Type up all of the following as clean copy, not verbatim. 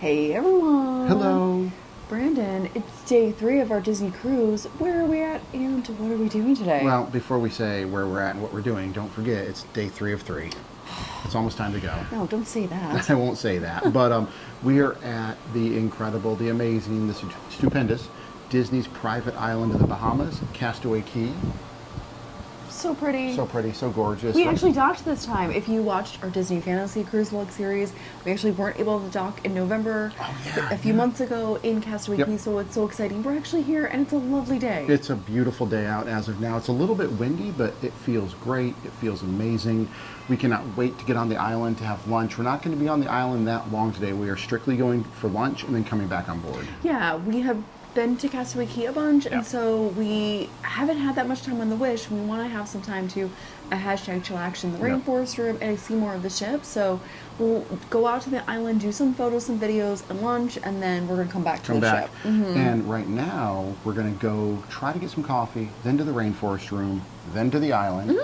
Hey everyone! Hello! Brandon, it's day 3 of our Disney cruise. Where are we at and what are we doing today? Well, before we say where we're at and what we're doing, don't forget it's day 3 of 3. It's almost time to go. No, don't say that. I won't say that. But we are at the incredible, the amazing, the stupendous Disney's private island in the Bahamas, Castaway Cay. So pretty. So pretty, so gorgeous. We actually docked this time. If you watched our Disney Fantasy Cruise Vlog series, we actually weren't able to dock in November a few months ago in Castaway Cay, so it's so exciting. We're actually here and it's a lovely day. It's a beautiful day out as of now. It's a little bit windy, but it feels great. It feels amazing. We cannot wait to get on the island to have lunch. We're not going to be on the island that long today. We are strictly going for lunch and then coming back on board. Yeah, we have been to Castaway Cay a bunch, and so we haven't had that much time on the Wish. We want to have some time to hashtag chillax in the Rainforest Room and see more of the ship. So we'll go out to the island, do some photos, some videos, and lunch, and then we're gonna come back to the ship. And right now we're gonna go try to get some coffee, then to the Rainforest Room, then to the island,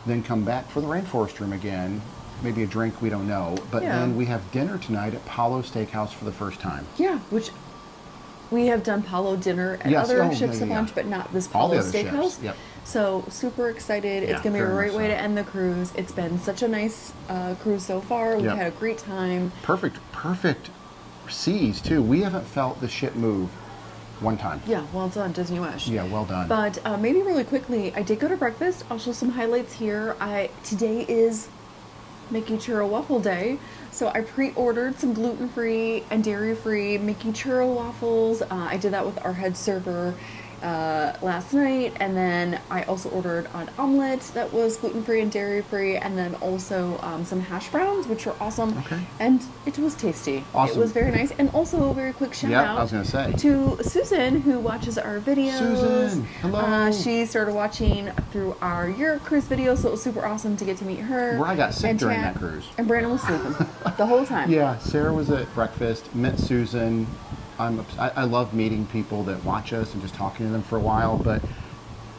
then come back for the Rainforest Room again. Maybe a drink, we don't know. But then we have dinner tonight at Palo Steakhouse for the first time. Yeah, which we have done Palo dinner at other ships of lunch, but not this Palo Steakhouse. Yep. So super excited. It's going to be a great way to end the cruise. It's been such a nice cruise so far. We've had a great time. Perfect seas too. We haven't felt the ship move one time. Yeah, well done, Disney Wish. Yeah, well done. But maybe really quickly, I did go to breakfast. I'll show some highlights here. Today is Mickey Churro Waffle Day. So I pre-ordered some gluten-free and dairy-free Mickey Churro waffles. I did that with our head server last night, and then I also ordered an omelet that was gluten-free and dairy-free, and then also some hash browns, which were awesome. And it was tasty. Awesome. It was very nice. And also a very quick shout out I was gonna say, to Susan, who watches our videos. Susan, hello. She started watching through our Europe cruise video, so it was super awesome to get to meet her. Where I got sick during that cruise. And Brandon was sleeping the whole time. Yeah, Sarah was at breakfast, met Susan. I love meeting people that watch us and just talking to them for a while, but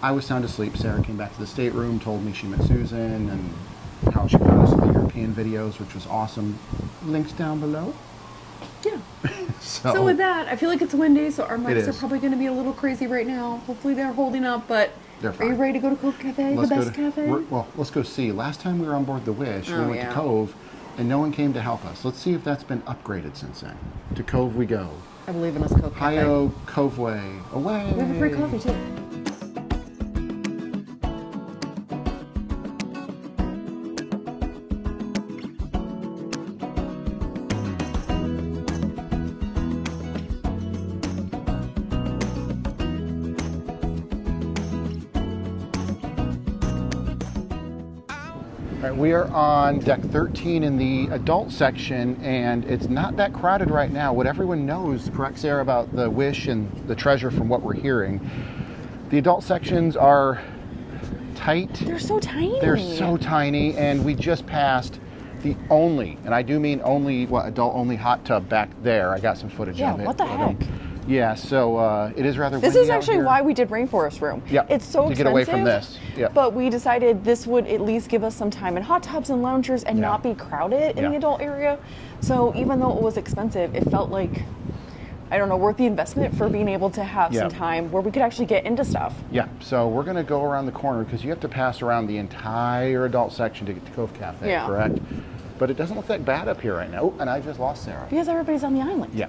I was sound asleep. Sarah came back to the stateroom, told me she met Susan and how she found us in the European videos, which was awesome. Links down below. Yeah. So with that, I feel like it's windy, so our mics are probably going to be a little crazy right now. Hopefully they're holding up, but they're fine. Are you ready to go to Cove Cafe, the best cafe? Well, let's go see. Last time we were on board the Wish, we went to Cove, and no one came to help us. Let's see if that's been upgraded since then. To Cove we go. I believe in us, Cove Cafe. Hi-yo, Cove Way, away! We have a free coffee, too. All right, we are on deck 13 in the adult section, and it's not that crowded right now. What everyone knows, correct, Sarah, about the Wish and the Treasure from what we're hearing, the adult sections are tight. They're so tiny. They're so tiny, and we just passed the only, and I do mean only, adult-only hot tub back there. I got some footage of it. Yeah, what the heck? Yeah, so it is rather windy. This is actually why we did Rainforest Room. Yeah, it's so expensive. To get away from this. Yeah. But we decided this would at least give us some time in hot tubs and loungers and not be crowded in the adult area. So even though it was expensive, it felt like, I don't know, worth the investment for being able to have some time where we could actually get into stuff. Yeah, so we're going to go around the corner because you have to pass around the entire adult section to get to Cove Cafe, correct? But it doesn't look that bad up here right now. Oh, and I just lost Sarah. Because everybody's on the island. Yeah.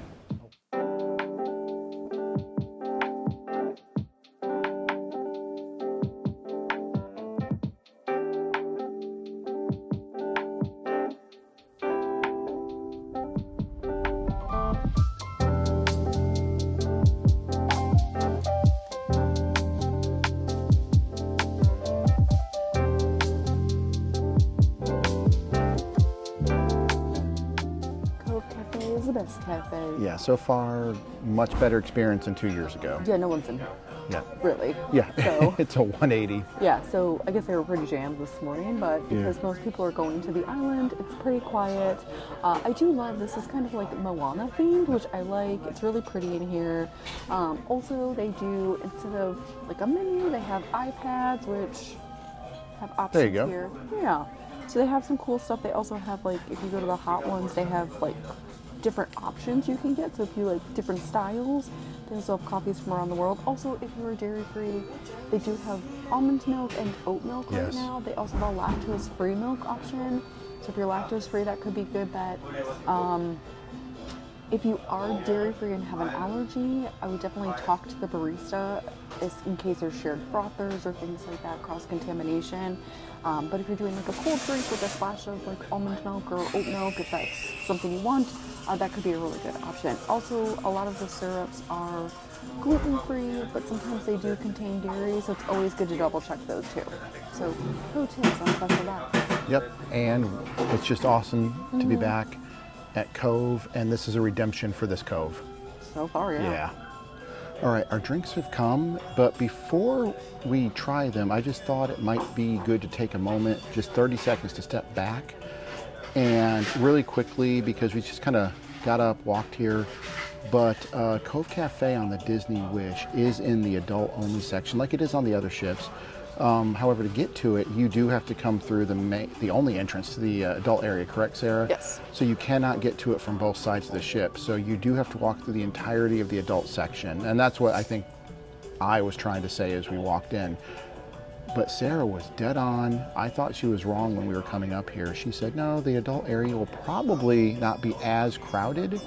The best cafe. Yeah, so far, much better experience than 2 years ago. Yeah, no one's in here. Yeah. Really. Yeah, so, it's a 180. Yeah, so I guess they were pretty jammed this morning, but because most people are going to the island, it's pretty quiet. I do love, this is kind of like Moana themed, which I like. It's really pretty in here. Also, they do, instead of like a menu, they have iPads, which have options there you go. here. Yeah. So they have some cool stuff. They also have, like, if you go to the hot ones, they have like different options you can get. So if you like different styles, they also have coffees from around the world. Also, if you're dairy-free, they do have almond milk and oat milk right now. They also have a lactose-free milk option. So if you're lactose-free, that could be a good bet. If you are dairy-free and have an allergy, I would definitely talk to the barista in case there's shared frothers or things like that, cross-contamination. But if you're doing like a cold drink with a splash of like almond milk or oat milk, if that's something you want, that could be a really good option. Also, a lot of the syrups are gluten-free, but sometimes they do contain dairy, so it's always good to double-check those too. So, pro tips on special diets. Yep, and it's just awesome to be back at Cove, and this is a redemption for this Cove. So far, yeah. Yeah. All right, our drinks have come, but before we try them, I just thought it might be good to take a moment, just 30 seconds to step back and really quickly, because we just kind of got up, walked here, but Cove Cafe on the Disney Wish is in the adult-only section, like it is on the other ships. However, to get to it, you do have to come through the only entrance to the adult area, correct, Sarah? Yes. So you cannot get to it from both sides of the ship. So you do have to walk through the entirety of the adult section. And that's what I think I was trying to say as we walked in. But Sarah was dead on. I thought she was wrong when we were coming up here. She said, no, the adult area will probably not be as crowded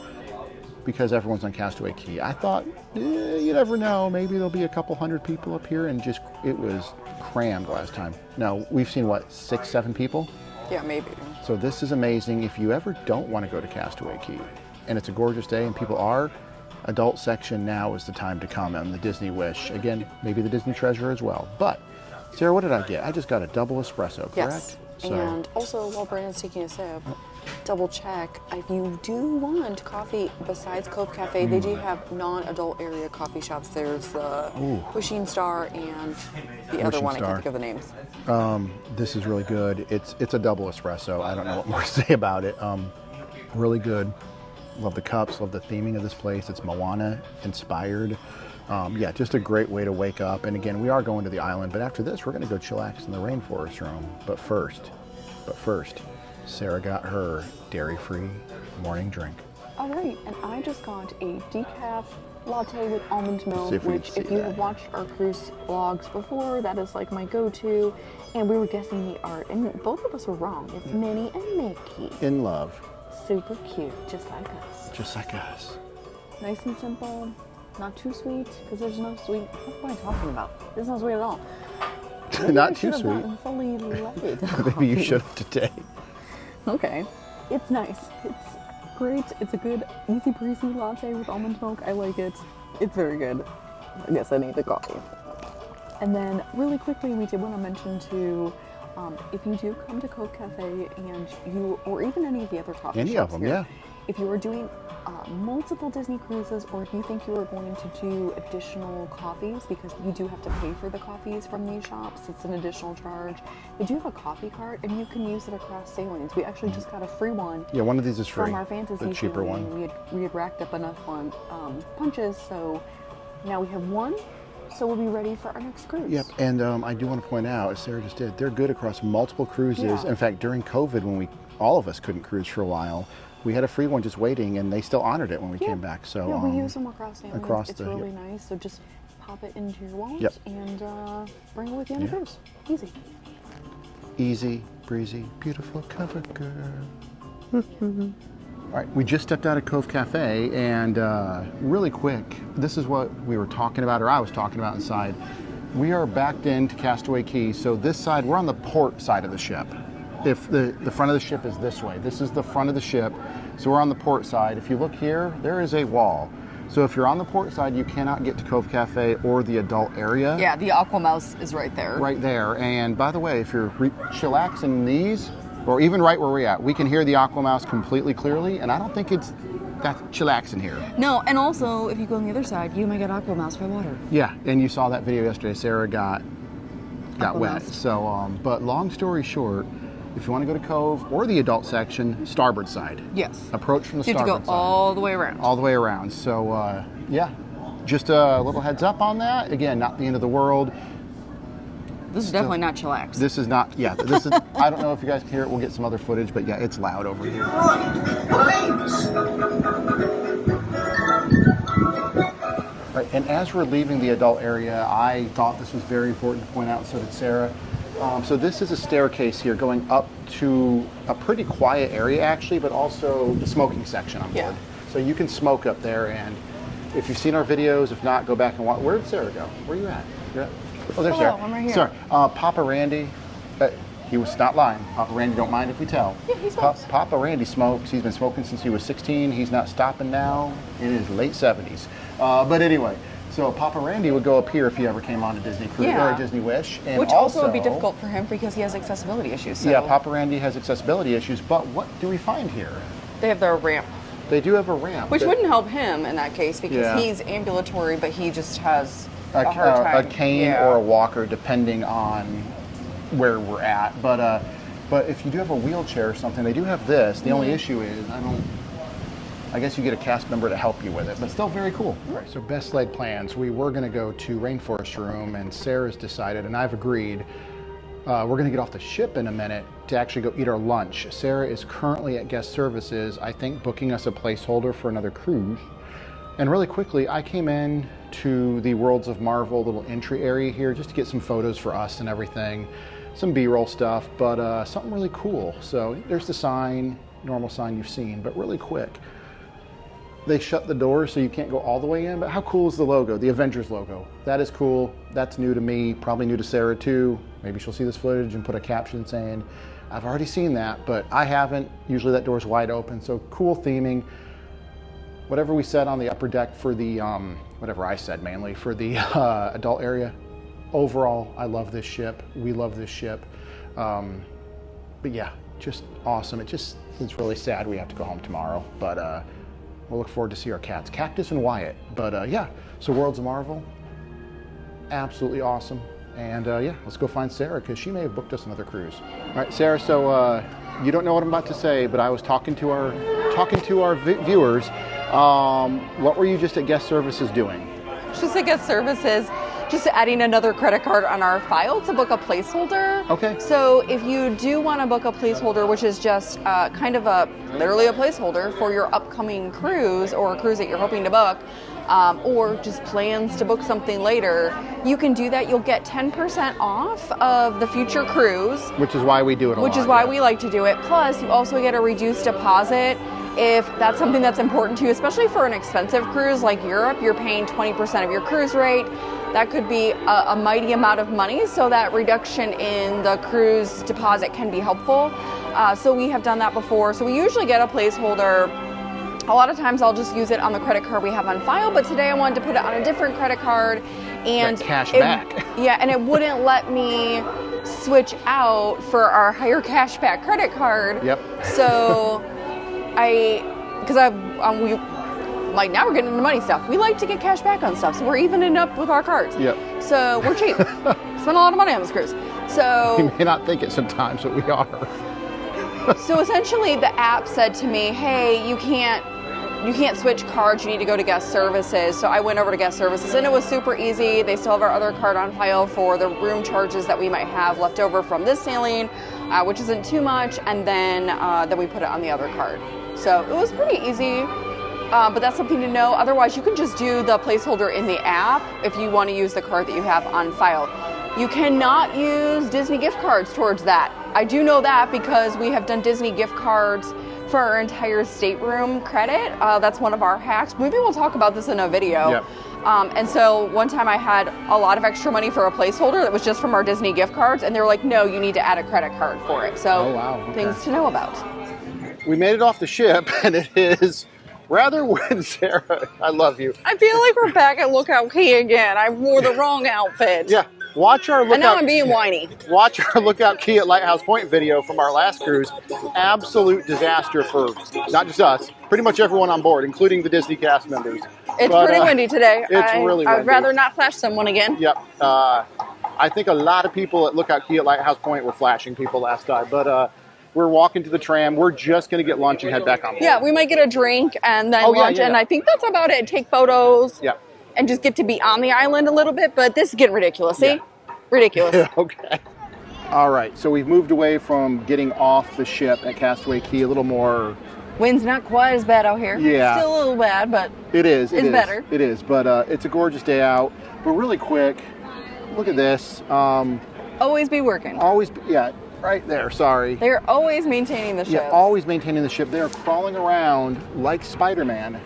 because everyone's on Castaway Cay. I thought, you never know, maybe there'll be a couple hundred people up here, and just, it was crammed last time. No, we've seen what, 6, 7 people? Yeah, maybe. So this is amazing. If you ever don't want to go to Castaway Cay, and it's a gorgeous day and people are, adult section now is the time to come on the Disney Wish. Again, maybe the Disney Treasure as well. But, Sarah, what did I get? I just got a double espresso, correct? Yes. And also, while Brandon's taking a sip, double check, if you do want coffee besides Cove Cafe, they do have non-adult area coffee shops. There's the Wishing Star and the other one, I can't think of the names. This is really good. It's a double espresso. I don't know what more to say about it. Really good. Love the cups, love the theming of this place. It's Moana inspired. Yeah, just a great way to wake up. And again, we are going to the island, but after this, we're going to go chillax in the Rainforest Room. But first, Sarah got her dairy-free morning drink. All right, and I just got a decaf latte with almond milk, which if you have watched our cruise vlogs before, that is like my go-to. And we were guessing the art, and both of us were wrong. It's Minnie and Mickey. In love. Super cute, just like us. Just like us. Nice and simple, not too sweet, because there's no sweet. What am I talking about? There's no sweet at all. Not too sweet. Fully loaded. Maybe you should have today. Okay. It's nice. It's great. It's a good, easy breezy latte with almond milk. I like it. It's very good. I guess I need the coffee. And then really quickly, we did want to mention too, if you do come to Cove Cafe and you, or even any of the other coffee shops, any of them, here, yeah. If you are doing multiple Disney cruises, or if you think you are going to do additional coffees, because you do have to pay for the coffees from these shops, it's an additional charge. They do have a coffee cart, and you can use it across sailings. We actually just got a free one. Yeah, one of these is free. From our fantasy the cheaper sailing. one. We had racked up enough punches, so now we have one. So we'll be ready for our next cruise. Yep, and I do want to point out, as Sarah just did, they're good across multiple cruises. Yeah. In fact, during COVID, when all of us couldn't cruise for a while, we had a free one just waiting, and they still honored it when we came back. So yeah, we use them across sailings. It's really yep. nice. So just pop it into your wallet Yep. and bring it with you on the cruise. Easy. Easy, breezy, beautiful cover girl. All right, we just stepped out of Cove Cafe, and really quick, this is what we were talking about, or I was talking about inside. We are backed into Castaway Cay, so this side, we're on the port side of the ship. If the front of the ship is this way, this is the front of the ship, so we're on the port side. If you look here, there is a wall. So if you're on the port side, you cannot get to Cove Cafe or the adult area. Yeah, the Aqua Mouse is right there. Right there, and by the way, if you're chillaxing these, or even right where we're at, we can hear the Aqua Mouse completely clearly, and I don't think it's that chillaxing here. No, and also, if you go on the other side, you might get Aqua Mouse by water. Yeah, and you saw that video yesterday. Sarah got wet. Mouse. So, but long story short, if you want to go to Cove or the adult section, starboard side. Yes. Approach from the You have starboard to go side. all the way around. All the way around. So, yeah, just a little heads up on that. Again, not the end of the world. This is definitely not chillax. This is not, yeah, this is, I don't know if you guys can hear it. We'll get some other footage, but yeah, it's loud over here. Right, and as we're leaving the adult area, I thought this was very important to point out, so did Sarah. So this is a staircase here going up to a pretty quiet area actually, but also the smoking section on board. Yeah. So you can smoke up there, and if you've seen our videos, if not, go back and watch. Where did Sarah go? Where are you at? Oh, there's Sarah. I'm right here. Sorry. Papa Randy, he was not lying. Papa Randy don't mind if we tell. Yeah, he smokes. Papa Randy smokes. He's been smoking since he was 16. He's not stopping now. It is late 70s. But anyway, so Papa Randy would go up here if he ever came on a Disney cruise or a Disney Wish. And which also would be difficult for him because he has accessibility issues. So. Yeah, Papa Randy has accessibility issues, but what do we find here? They have their ramp. They do have a ramp. Which wouldn't help him in that case because he's ambulatory, but he just has a hard time. A cane or a walker, depending on where we're at. But if you do have a wheelchair or something, they do have this. The only issue is, I guess you get a cast member to help you with it, but still very cool. All right, so best laid plans. We were going to go to Rainforest Room, and Sarah's decided, and I've agreed, we're going to get off the ship in a minute to actually go eat our lunch. Sarah is currently at guest services, I think booking us a placeholder for another cruise. And really quickly, I came in to the Worlds of Marvel little entry area here just to get some photos for us and everything, some B-roll stuff, but something really cool. So there's the sign, normal sign you've seen, but really quick. They shut the doors so you can't go all the way in, but how cool is the logo, the Avengers logo? That is cool. That's new to me, probably new to Sarah too. Maybe she'll see this footage and put a caption saying, I've already seen that, but I haven't. Usually that door's wide open, so cool theming. Whatever we said on the upper deck for the, whatever I said mainly, for the adult area, overall, I love this ship. We love this ship. But yeah, just awesome. It's really sad we have to go home tomorrow, but we'll look forward to see our cats, Cactus and Wyatt. But yeah, so Worlds of Marvel, absolutely awesome. And yeah, let's go find Sarah because she may have booked us another cruise. All right, Sarah, so you don't know what I'm about to say, but I was talking to our viewers. What were you just at guest services doing? Just at guest services, just adding another credit card on our file to book a placeholder. Okay. So if you do want to book a placeholder, which is just kind of literally a placeholder for your upcoming cruise or a cruise that you're hoping to book, or just plans to book something later, you can do that. You'll get 10% off of the future cruise. Which is why we do it a lot. Which is why we like to do it. Plus, you also get a reduced deposit if that's something that's important to you, especially for an expensive cruise like Europe. You're paying 20% of your cruise rate. That could be a mighty amount of money, so that reduction in the cruise deposit can be helpful. So we have done that before. So we usually get a placeholder. A lot of times I'll just use it on the credit card we have on file, but today I wanted to put it on a different credit card. And cash back. Yeah, and it wouldn't let me switch out for our higher cash back credit card. Yep. So like now we're getting into money stuff. We like to get cash back on stuff, so we're evening up with our cards. Yep. So we're cheap. Spend a lot of money on this cruise. So you may not think it sometimes, but we are. So essentially the app said to me, hey, you can't switch cards, you need to go to guest services. So I went over to guest services and it was super easy. They still have our other card on file for the room charges that we might have left over from this sailing, which isn't too much, and then we put it on the other card. So it was pretty easy, but that's something to know. Otherwise, you can just do the placeholder in the app if you want to use the card that you have on file. You cannot use Disney gift cards towards that. I do know that because we have done Disney gift cards for our entire stateroom credit. That's one of our hacks. Maybe we'll talk about this in a video. Yep. And so one time I had a lot of extra money for a placeholder that was just from our Disney gift cards, and they were like, no, you need to add a credit card for it. So things to know about. We made it off the ship, and it is rather windy, Sarah. I love you. I feel like we're back at Lookout Key again. I wore the wrong outfit. Yeah. Watch our Lookout. And now I'm being whiny. Watch our Lookout Key at Lighthouse Point video from our last cruise. Absolute disaster for not just us, pretty much everyone on board, including the Disney cast members. It's pretty windy today. It's really windy. I'd rather not flash someone again. Yep. I think a lot of people at Lookout Key at Lighthouse Point were flashing people last time, but we're walking to the tram. We're just going to get lunch and head back on board. Yeah, we might get a drink and then lunch, and I think that's about it. Take photos. Yeah. And just get to be on the island a little bit, but this is getting ridiculous. See? Ridiculous. Okay. All right, so we've moved away from getting off the ship at Castaway Cay, a little more... Wind's not quite as bad out here. Yeah. Still a little bad, but It is. it's better. It is, but it's a gorgeous day out. But really quick, look at this. Always be working. Yeah, right there, sorry. They're always maintaining the ship. Yeah, always maintaining the ship. They are crawling around like Spider-Man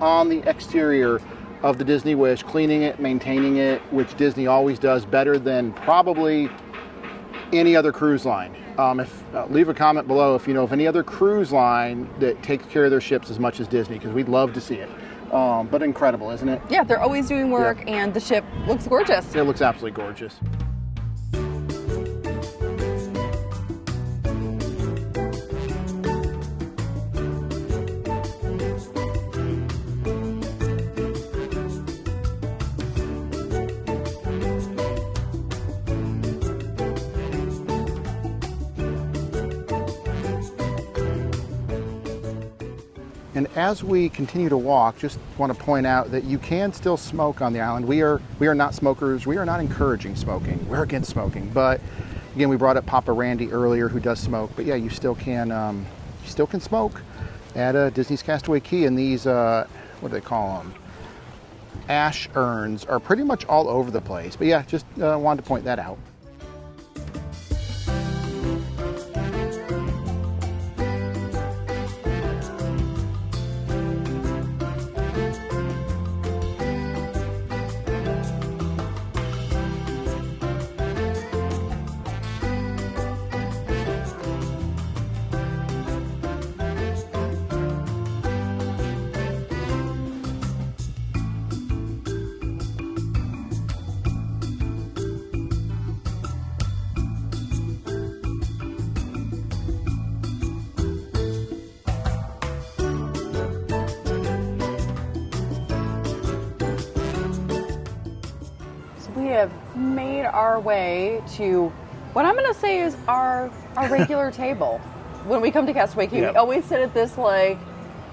on the exterior of the Disney Wish, cleaning it, maintaining it, which Disney always does better than probably any other cruise line. Leave a comment below if you know of any other cruise line that takes care of their ships as much as Disney, because we'd love to see it. But incredible, isn't it? Yeah, they're always doing work, and the ship looks gorgeous. It looks absolutely gorgeous. And as we continue to walk, just want to point out that you can still smoke on the island. We are not smokers. We are not encouraging smoking. We're against smoking. But again, we brought up Papa Randy earlier, who does smoke. But yeah, you still can smoke at Disney's Castaway Cay. And these what do they call them? Ash urns are pretty much all over the place. But yeah, just wanted to point that out. We have made our way to what I'm going to say is our regular table. When we come to Castaway Cay, Yep. we always sit at this like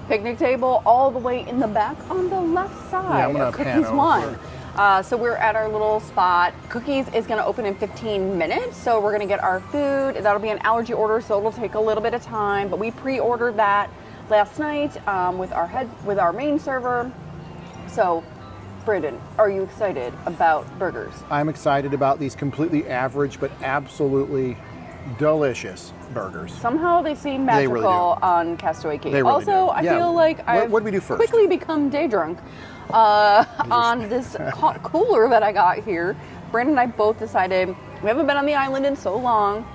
picnic table all the way in the back on the left side. Yeah, I'm gonna pan Cookies over. One. So we're at our little spot. Cookies is going to open in 15 minutes, so we're going to get our food. That'll be an allergy order, so it'll take a little bit of time. But we pre-ordered that last night with our main server. So, Brandon, are you excited about burgers? I'm excited about these completely average but absolutely delicious burgers. Somehow they seem They magical really do. on Castaway Cay. They really Also, do. I Yeah. feel like I've What did we do first? quickly become day drunk on this cooler that I got here. Brandon and I both decided we haven't been on the island in so long.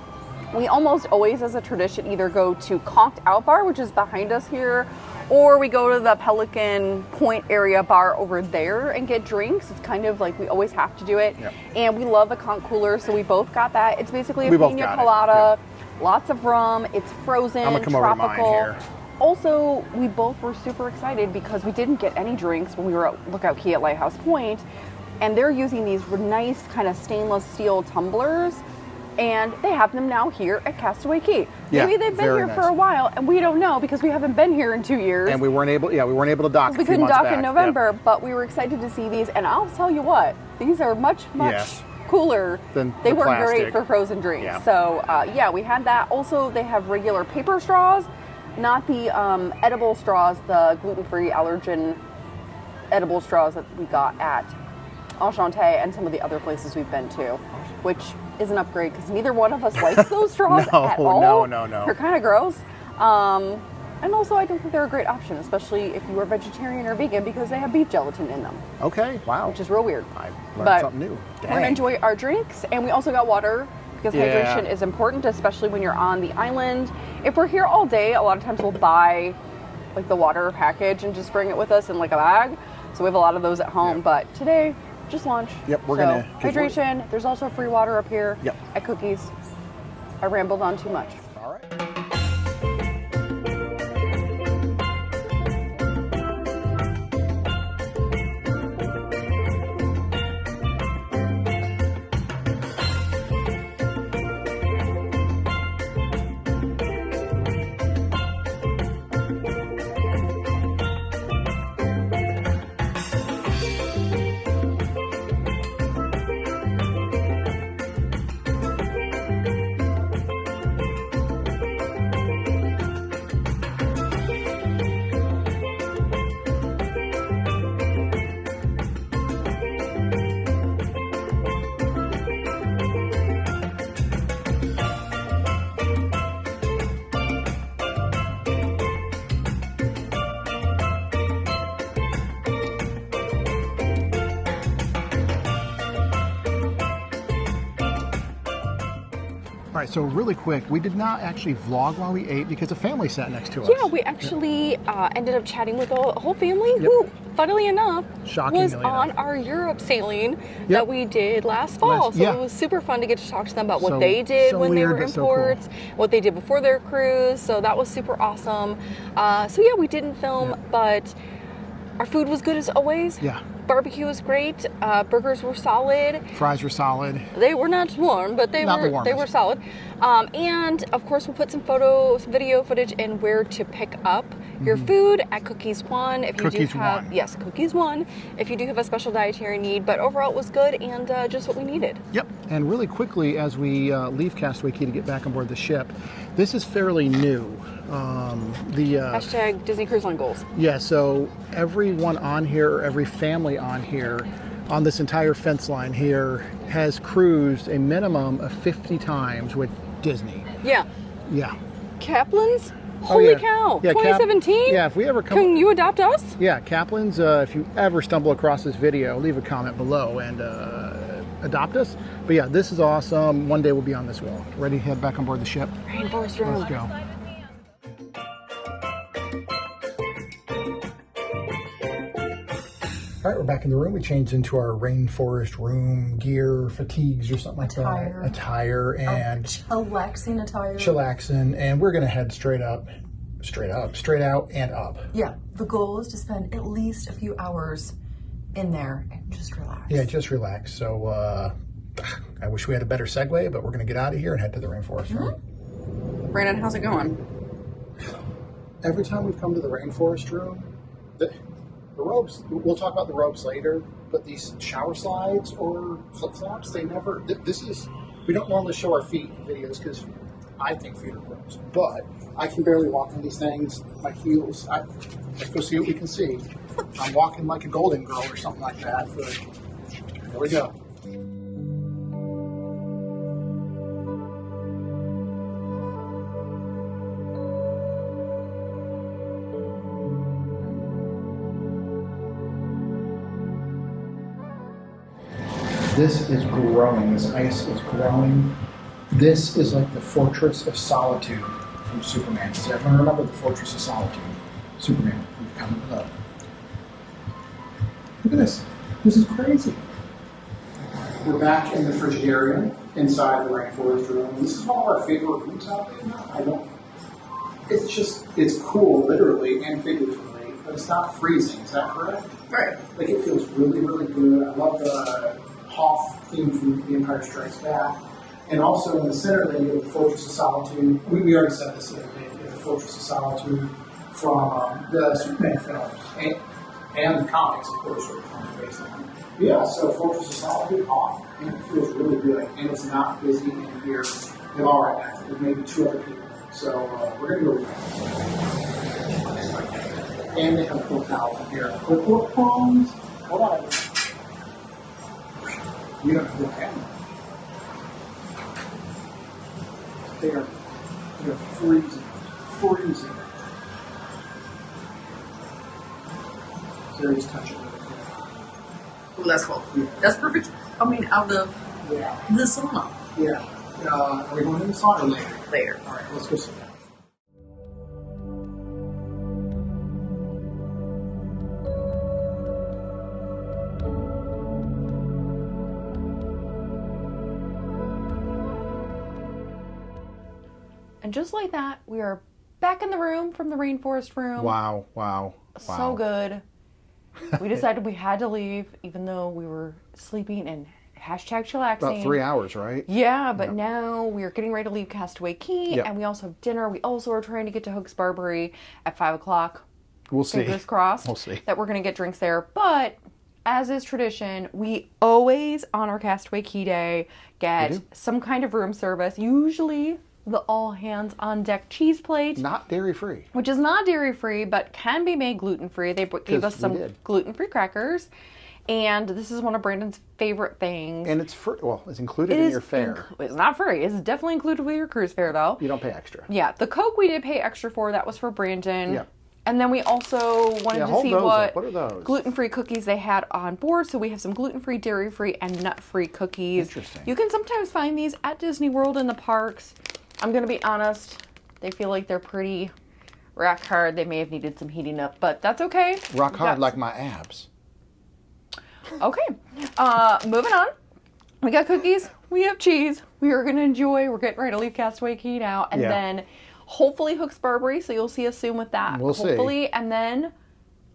We almost always, as a tradition, either go to Conched Out Bar, which is behind us here, or we go to the Pelican Point area bar over there and get drinks. It's kind of like we always have to do it. Yep. And we love the Conch cooler, so we both got that. It's basically a We both pina got it. colada, lots of rum. It's frozen, I'm gonna come over to tropical. mine here. Also, we both were super excited because we didn't get any drinks when we were at Lookout Key at Lighthouse Point, and they're using these nice kind of stainless steel tumblers. And they have them now here at Castaway Cay. Yeah, Maybe they've been very here nice. for a while, and we don't know because we haven't been here in 2 years. And we weren't able to dock. We a few couldn't months dock back. in November, but we were excited to see these. And I'll tell you what, these are much Yes. cooler. Than they the work plastic. great for frozen drinks. Yeah. So yeah, we had that. Also, they have regular paper straws, not the edible straws, the gluten-free allergen edible straws that we got at Enchante and some of the other places we've been to, which is an upgrade because neither one of us likes those straws No, at all. no. They're kind of gross. And also, I don't think they're a great option, especially if you are vegetarian or vegan, because they have beef gelatin in them, Okay, wow. which is real weird. I learned But something new. we're going to Dang. enjoy our drinks, and we also got water because Yeah. hydration is important, especially when you're on the island. If we're here all day, a lot of times we'll buy like the water package and just bring it with us in like a bag. So we have a lot of those at home, Yep. but today, just lunch. Yep, we're So, gonna- 'cause we're- hydration. There's also free water up here Yep. at Cookies. I rambled on too much. All right. right, so really quick, we did not actually vlog while we ate because a family sat next to us. Yeah, we actually ended up chatting with a whole family who, funnily enough, was on our Europe sailing that we did last fall. So it was super fun to get to talk to them about what they did when they were in ports, what they did before their cruise. So that was super awesome. So yeah, we didn't film, but our food was good as always. Yeah. Barbecue was great. Burgers were solid. Fries were solid. They were not warm, but they were solid. And of course, we'll put some video footage, and where to pick up your food at Cookies One. If you do have Cookies One. If you do have a special dietary need, but overall it was good and just what we needed. Yep. And really quickly, as we leave Castaway Cay to get back on board the ship, this is fairly new. Hashtag Disney Cruise Line goals. Yeah, so everyone on here, every family on here, on this entire fence line here, has cruised a minimum of 50 times with Disney. Yeah. Yeah. Kaplan's? Holy cow. Yeah, 2017? Yeah, if we ever come... Can you adopt us? Yeah, Kaplan's, if you ever stumble across this video, leave a comment below and adopt us. But yeah, this is awesome. One day we'll be on this wheel. Ready to head back on board the ship? Rainforest Room. Let's go. All right, we're back in the room. We changed into our Rainforest Room gear, fatigues or something like that. Attire and chillaxing attire. Chillaxing, and we're gonna head straight out and up. Yeah, the goal is to spend at least a few hours in there and just relax. Yeah, just relax. So I wish we had a better segue, but we're gonna get out of here and head to the Rainforest Room. Brandon, how's it going? Every time we've come to the Rainforest Room, the ropes, we'll talk about the ropes later, but these shower slides or flip-flops, they never, we don't normally show our feet in videos because I think feet are gross, but I can barely walk in these things. My heels, let's go see what we can see. I'm walking like a golden girl or something like that, but here we go. This is growing. This ice is growing. This is like the Fortress of Solitude from Superman. Does everyone remember the Fortress of Solitude? Superman. Coming up. Look at this. This is crazy. We're back in the Frigidaria inside the Rainforest Room. This is one of our favorite rooms out there. It's cool, literally and figuratively, but it's not freezing. Is that correct? Right. Like, it feels really, really good. I love the Hoth theme from The Empire Strikes Back. And also in the center, then you have the Fortress of Solitude. We already said this the other day. You have the Fortress of Solitude from the Superman films and the comics, of course, where the films are based on. Yeah, so Fortress of Solitude, Hoth, and it feels really good. And it's not busy in here at all right now. There's maybe 2 other people. So we're going to go with that. And they have a cool towel in here. Cool prongs. Hold on. You don't have to look at them. They are freezing. So they just touch it really good. Ooh, that's cool. Yeah. That's perfect. Coming out of the sauna. Yeah. Are we going in the sauna later? Later. All right, let's go sit down. And just like that, we are back in the room from the Rainforest Room. Wow. So good. We decided we had to leave, even though we were sleeping and #chillaxing. About 3 hours, right? Yeah, but now we are getting ready to leave Castaway Cay, and we also have dinner. We also are trying to get to Hook's Barbery at 5 o'clock. We'll see. Fingers crossed. We'll see. That we're going to get drinks there. But as is tradition, we always, on our Castaway Cay day, get some kind of room service. Usually the all hands on deck cheese plate. Not dairy free. Which is not dairy free, but can be made gluten free. They gave us some gluten free crackers. And this is one of Brandon's favorite things. And it's free. Well, it's included in your fare. It's not free. It's definitely included with your cruise fare, though. You don't pay extra. Yeah. The Coke we did pay extra for. That was for Brandon. Yeah. And then we also wanted to see what are those? gluten-free cookies they had on board. So we have some gluten-free, dairy-free, and nut-free cookies. Interesting. You can sometimes find these at Disney World in the parks. I'm going to be honest, they feel like they're pretty rock hard. They may have needed some heating up, but that's okay. Rock hard like my abs. Okay. Moving on. We got cookies. We have cheese. We are going to enjoy. We're getting ready to leave Castaway Cay now. And then hopefully Hook's Barbery. So you'll see us soon with that. We'll see. Hopefully. And then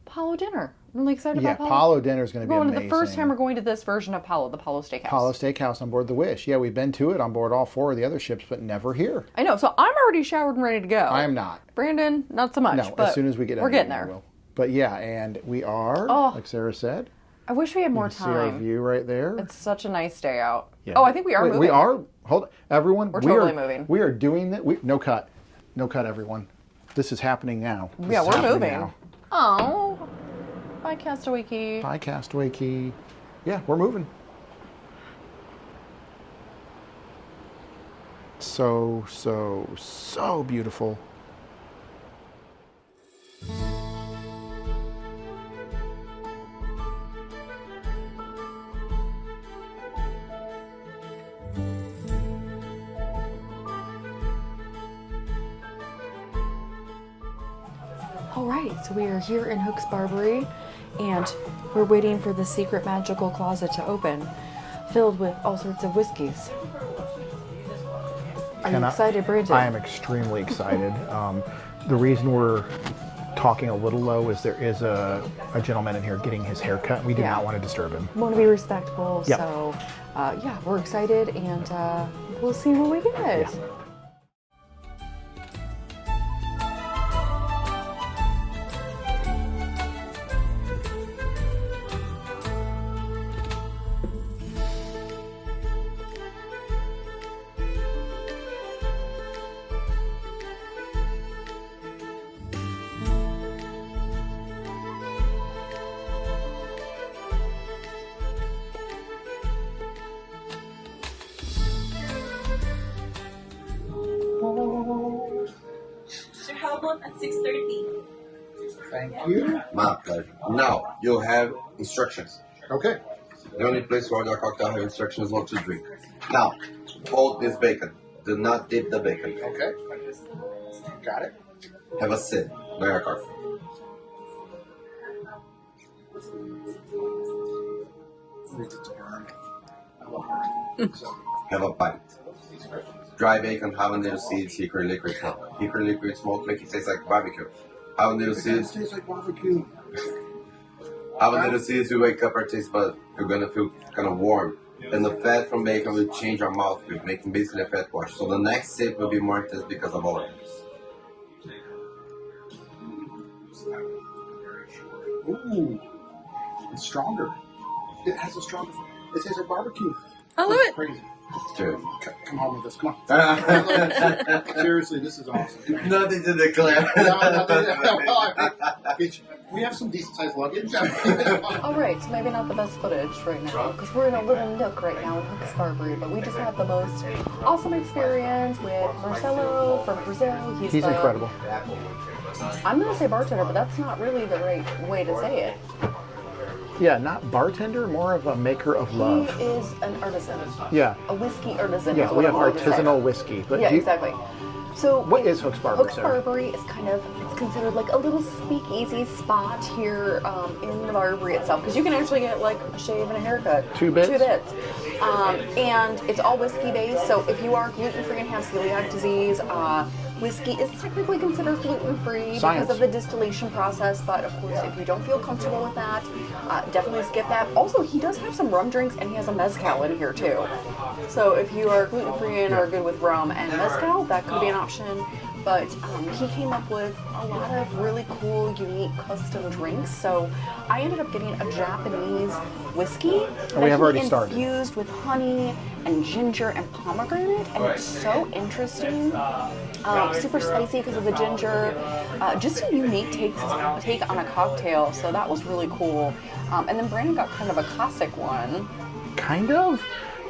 Palo dinner. I'm really excited about Palo. Palo dinner is going to be amazing. The first time we're going to this version of Palo, the Palo Steakhouse. Palo Steakhouse on board the Wish. Yeah, we've been to it on board all 4 of the other ships, but never here. I know. So I'm already showered and ready to go. I am not. Brandon, not so much. No, but as soon as we get we're getting there. We will. But yeah, and we are, like Sarah said. I wish we had more time. See our view right there. It's such a nice day out. Yeah. Oh, I think we are moving. We are. Hold on. Everyone. We're totally moving. We are doing that. No cut. No cut, everyone. This is happening now. We're moving. Now. Oh. Bye, Castaway Cay. Bye, Castaway Cay. Yeah, we're moving. So beautiful. Alright, so we are here in Hook's Barbery, and we're waiting for the secret magical closet to open, filled with all sorts of whiskeys. Are you excited, Brandon? I am extremely excited. The reason we're talking a little low is there is a gentleman in here getting his hair cut. We do not want to disturb him. We want to be respectful, so we're excited, and we'll see what we get. Yeah. At 6:30. Thank you. My pleasure. Now, you'll have instructions. Okay. The only place where the cocktail have instructions what to drink. Now, hold this bacon. Do not dip the bacon. Okay. Got it. Have a sip. Now your card. Have a bite. Dry bacon, habanero seeds, hickory liquid smoke. Hickory liquid smoke make it taste like barbecue. Habanero seeds tastes like barbecue. Habanero seeds, you wake up our taste buds. You're gonna feel kind of warm. And the fat from bacon will change our mouthfeel, making basically a fat wash. So the next sip will be more intense because of all of this. Ooh, it's stronger. It has a stronger. It tastes like barbecue. I love it. Crazy. Dude. Come home with us. Come on. Seriously, this is awesome. Nothing to declare. We have some decent sized luggage. Alright, so maybe not the best footage right now, because we're in a little nook right now in Hook's Barbery, but we just had the most awesome experience with Marcelo from Brazil. He's incredible. I'm going to say bartender, but that's not really the right way to say it. Yeah, not bartender, more of a maker of love. He is an artisan. Yeah. A whiskey artisan. Yeah, we have artisanal whiskey. But exactly. So what is Hook's Barbery? Hook's Barbery is it's considered like a little speakeasy spot here in the Barbery itself, because you can actually get like a shave and a haircut. 2 bits? 2 bits. And it's all whiskey based, so if you are gluten-free and have celiac disease, whiskey is technically considered gluten-free because of the distillation process, but of course if you don't feel comfortable with that, definitely skip that. Also, he does have some rum drinks, and he has a mezcal in here too. So if you are gluten-free and are good with rum and mezcal, that could be an option. But he came up with a lot of really cool, unique custom drinks. So I ended up getting a Japanese whiskey and we have already started. Infused with honey and ginger and pomegranate, and it's so interesting. Super spicy because of the ginger. Just a unique take on a cocktail. So that was really cool. And then Brandon got kind of a classic one. Kind of?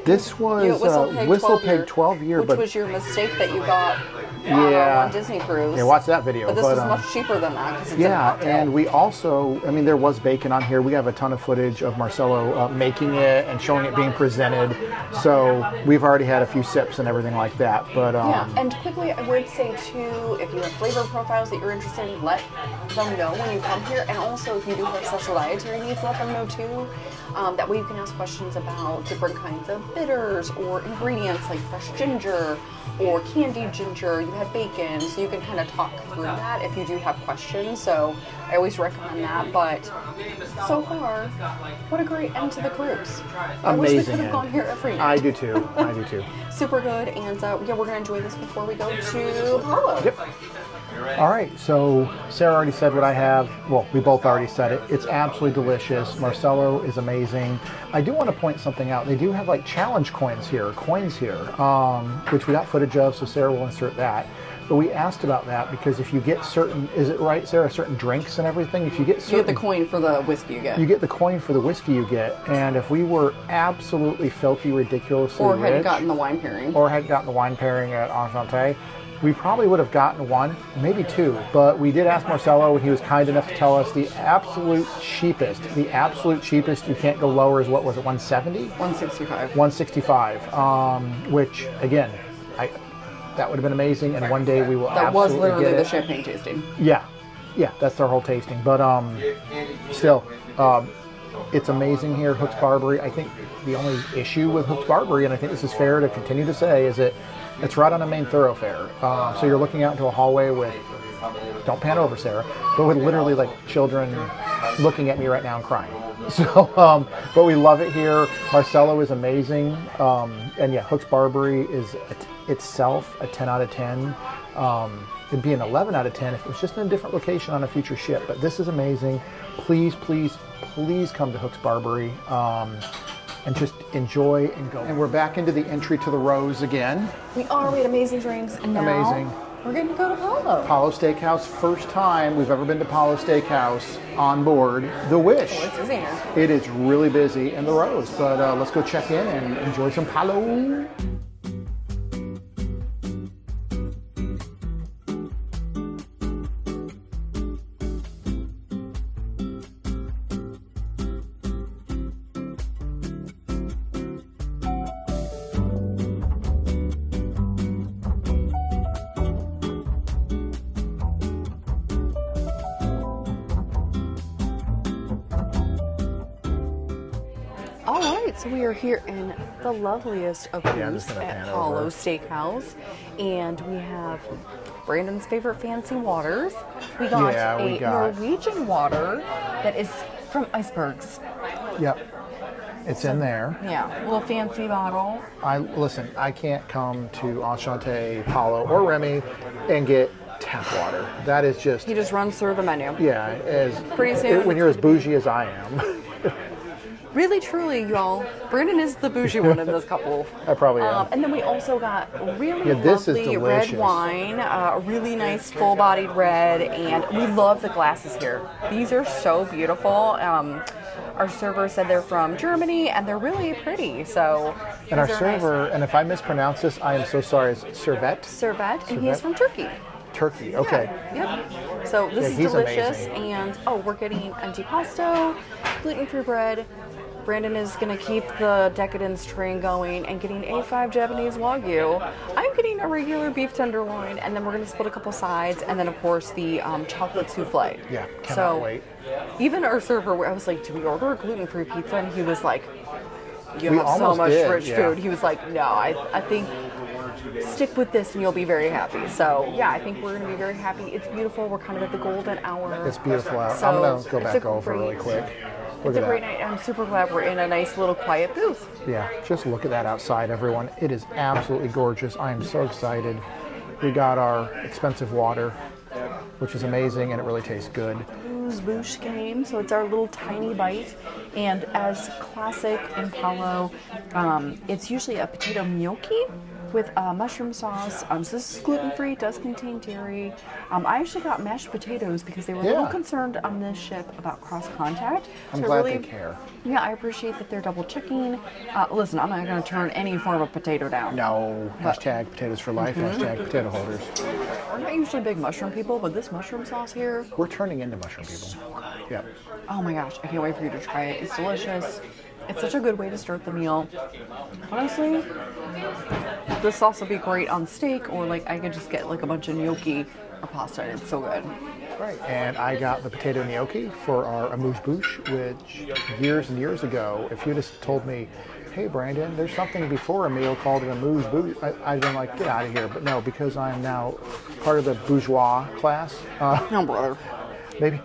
This was Whistle Pig 12 year. Which was your mistake that you got Yeah. on Disney Cruise. Yeah, watch that video. But this was much cheaper than that because it's a cocktail. And we also, I mean, there was bacon on here. We have a ton of footage of Marcelo making it and showing it being presented. So we've already had a few sips and everything like that. But yeah, and quickly, I would say too, if you have flavor profiles that you're interested in, let them know when you come here. And also, if you do have special dietary needs, let them know too. That way you can ask questions about different kinds of bitters or ingredients like fresh ginger or candied ginger. You have bacon, so you can kind of talk through that if you do have questions. So I always recommend that. But so far, what a great end to the cruise. I wish we could have gone here every night. I do too. I do too. Super good. And yeah, we're going to enjoy this before we go to Palo. Yep. All right, so Sarah already said what I have. Well, we both already said it. It's absolutely delicious. Marcelo is amazing. I do want to point something out. They do have like challenge coins here, which we got footage of, so Sarah will insert that. But we asked about that because if you get certain, is it right, Sarah, certain drinks and everything, if you get certain... You get the coin for the whiskey you get. You get the coin for the whiskey you get. And if we were absolutely filthy, ridiculously or rich... hadn't gotten the wine pairing. Or hadn't gotten the wine pairing at Enchanté, we probably would have gotten one, maybe two, but we did ask Marcelo, and he was kind enough to tell us the absolute cheapest, you can't go lower is, what was it, 170? 165. 165, which, again, that would have been amazing, and one day we will that was absolutely literally get the it. champagne tasting. Yeah, that's our whole tasting, but still, it's amazing here, Hook's Barbery. I think the only issue with Hook's Barbery, and I think this is fair to continue to say, is that it's right on a main thoroughfare. So you're looking out into a hallway with, don't pan over, Sarah, but with literally like children looking at me right now and crying. So, but we love it here. Marcelo is amazing. And yeah, Hook's Barbery is itself a 10 out of 10. It'd be an 11 out of 10 if it was just in a different location on a future ship. But this is amazing. Please, please, please come to Hook's Barbery. And just enjoy and go. And we're back into the entry to the Rose again. We had amazing drinks, and now we're going to go to Palo. Palo Steakhouse, first time we've ever been to Palo Steakhouse on board the Wish. Oh, it's busy here. It is really busy in the Rose, but let's go check in and enjoy some Palo. So we are here in the loveliest of rooms at Palo Steakhouse, and we have Brandon's favorite fancy waters. We got a Norwegian water that is from icebergs. Yep, it's in there. Yeah, a little fancy bottle. Listen, I can't come to Enchanté, Palo, or Remy and get tap water. That is just... He just runs through the menu. Yeah, pretty soon. When you're as bougie as I am. Really, truly, y'all, Brandon is the bougie one in this couple. I probably am. And then we also got really lovely red wine, a really nice full-bodied red, and we love the glasses here. These are so beautiful. Our server said they're from Germany, and they're really pretty. So, and our server, and if I mispronounce this, I am so sorry, is Servet, and he's from Turkey. Turkey, okay. Yeah, yep. So this is delicious, amazing. And we're getting antipasto, gluten-free bread. Brandon is going to keep the decadence train going and getting A5 Japanese wagyu. I'm getting a regular beef tenderloin, and then we're going to split a couple sides, and then of course the chocolate souffle. Yeah, cannot wait. Even our server, I was like, "Do we order a gluten-free pizza?" And he was like, "You have so much rich food." He was like, "No, I think stick with this and you'll be very happy." So yeah, I think we're going to be very happy. It's beautiful. We're kind of at the golden hour. It's beautiful out. So I'm going to go back over really quick. It's a great night. I'm super glad we're in a nice little quiet booth. Yeah, just look at that outside, everyone. It is absolutely gorgeous. I am so excited. We got our expensive water, which is amazing, and it really tastes good. Boosh came, so it's our little tiny bite. And as classic in Palo, it's usually a potato gnocchi with mushroom sauce. So this is gluten-free, it does contain dairy. I actually got mashed potatoes because they were a little concerned on this ship about cross-contact. I'm so glad really, they care. Yeah, I appreciate that they're double checking. Listen, I'm not going to turn any form of potato down. No. Hashtag potatoes for life. Hashtag potato holders. We're not usually big mushroom people, but this mushroom sauce here. We're turning into mushroom people. So good. Yep. Oh my gosh, I can't wait for you to try it. It's delicious. It's such a good way to start the meal. Honestly, this sauce would be great on steak, or like I could just get like a bunch of gnocchi or pasta. It's so good. Right, and I got the potato gnocchi for our amuse-bouche, which years and years ago, if you'd have told me, hey Brandon, there's something before a meal called an amuse-bouche, I'd been like, get out of here. But no, because I'm now part of the bourgeois class. No, brother. Maybe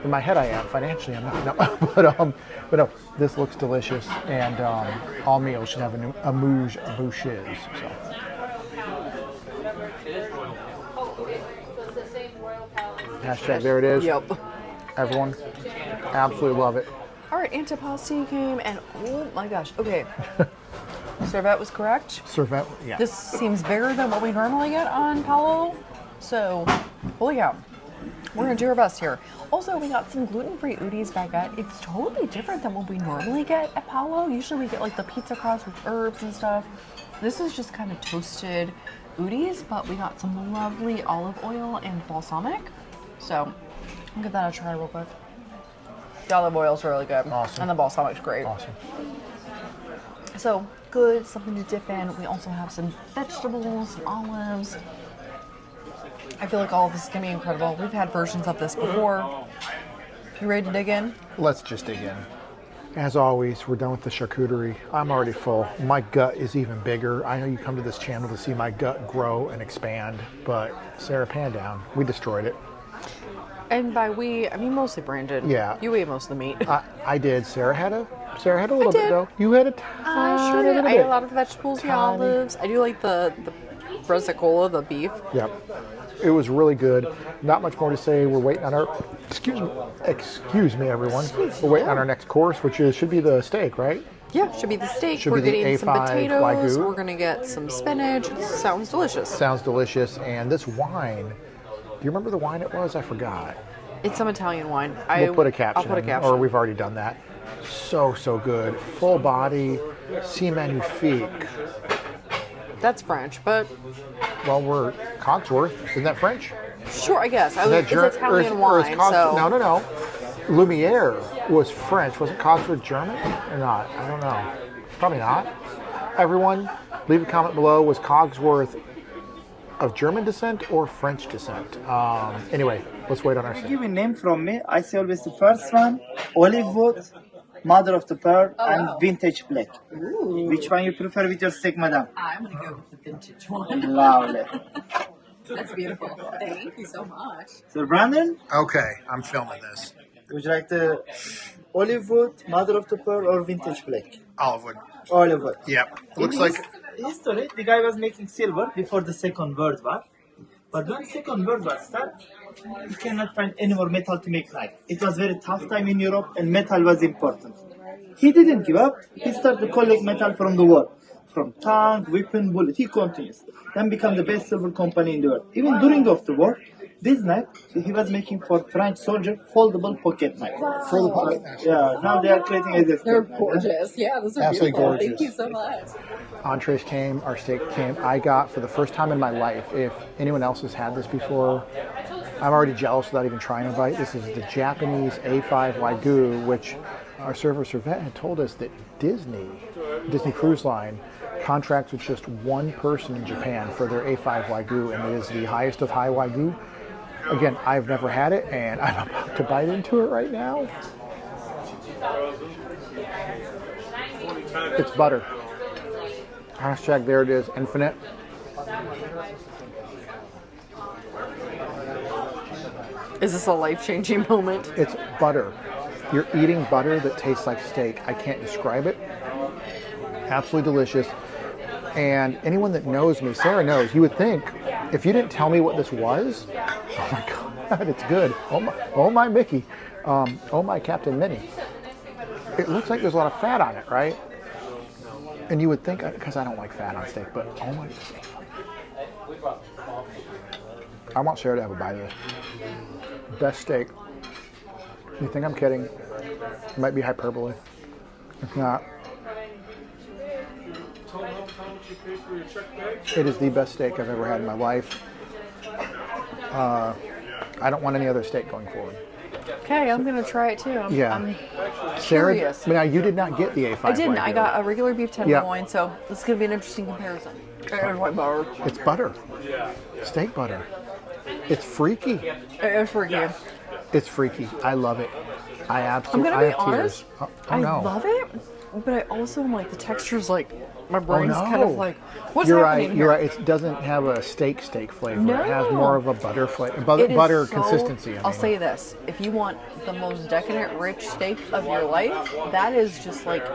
in my head I am, financially I'm not. No, but no, this looks delicious, and all meals should have an amuse-bouches. So. Hashtag there it is. Yep. Everyone, absolutely love it. All right, antipasti came, and oh my gosh. Okay. Servette was correct. Servette, yeah. This seems bigger than what we normally get on Palo. So, holy cow. We're going to do our best here. Also, we got some gluten-free Udi's baguette. It's totally different than what we normally get at Palo. Usually we get like the pizza crust with herbs and stuff. This is just kind of toasted Udi's, but we got some lovely olive oil and balsamic. So, I'll give that a try real quick. The olive oil is really good. Awesome. And the balsamic's great. Awesome. So, good, something to dip in. We also have some vegetables, some olives. I feel like all of this is going to be incredible. We've had versions of this before. You ready to dig in? Let's just dig in. As always, we're done with the charcuterie. I'm already full. My gut is even bigger. I know you come to this channel to see my gut grow and expand, but Sarah, pan down. We destroyed it. And by we, I mean mostly Brandon. Yeah. You ate most of the meat. I did. Sarah had a little bit though. You had a I sure did. I ate a lot of vegetables, the olives. I do like the brassicola, the beef. Yep. It was really good. Not much more to say. We're waiting on our, excuse me everyone. We're waiting on our next course, which should be the steak, right? Yeah, should be the steak. Should We're be the getting some A5 potatoes. wagyu. We're going to get some spinach. It sounds delicious. Sounds delicious. And this wine, do you remember the wine it was? I forgot. It's some Italian wine. We'll put a caption. I'll put a caption. Or we've already done that. So good. Full body, C magnifique. That's French, but Well, we're Cogsworth. Isn't that French? sure, I guess. Is It's Italian wine, so... No. Lumiere was French. Wasn't Cogsworth German or not? I don't know. Probably not. Everyone, leave a comment below. Was Cogsworth of German descent or French descent? Anyway, let's wait on our I steak. give a name from me. I say always the first one, olive wood, mother of the pearl, and vintage black. Ooh. Which one you prefer with your steak, madam? I'm gonna go with the vintage one. Lovely. That's beautiful. Thank you so much. So, Brandon, Okay, I'm filming this. would you like the olive wood, mother of the pearl, or vintage black? Olive wood. Olive wood. Yep. Looks In like history, the guy was making silver before the Second World War. But when Second World War started, he cannot find any more metal to make knife. It was very tough time in Europe, and metal was important. He didn't give up. He started to collect metal from the war. From tank, weapon, bullet. He continues. Then become the best silver company in the world. Even during of the war, this knife he was making for French soldier foldable pocket knife. for the pocket knife. Yeah, now they are creating as a They're steak. gorgeous. Yeah, those are Absolutely beautiful. gorgeous. Thank you so much. Entrees came, our steak came. I got for the first time in my life, if anyone else has had this before, I'm already jealous without even trying a bite. This is the Japanese A5 Wagyu, which our server Servette had told us that Disney Cruise Line contracts with just one person in Japan for their A5 Wagyu, and it is the highest of high Wagyu. Again, I've never had it, and I'm about to bite into it right now. It's butter. Hashtag there it is, infinite. Is this a life-changing moment? It's butter. You're eating butter that tastes like steak. I can't describe it. Absolutely delicious. And anyone that knows me, Sarah knows, you would think, if you didn't tell me what this was, oh my God, it's good. Oh my Mickey. Oh my Captain Minnie. It looks like there's a lot of fat on it, right? And you would think, because I don't like fat on steak, but oh my God. I want Sarah to have a bite of this. Best steak. You think I'm kidding? It might be hyperbole. If not, it is the best steak I've ever had in my life. I don't want any other steak going forward. Okay, I'm going to try it too. I'm Sarah, curious. now you did not get the A5. I didn't. I Wagyu. got a regular beef tenderloin, so this is going to be an interesting comparison. It's butter. Steak butter. It's freaky. It's freaky. It's freaky. I love it. I absolutely. I'm going to be honest. I no. love it, but I also am like the texture's like my brain's kind of like what's You're happening right. here? You're right. It doesn't have a steak flavor. No. It has more of a butter flavor. It is Butter so- consistency. I'll say this: if you want the most decadent, rich steak of your life, that is just like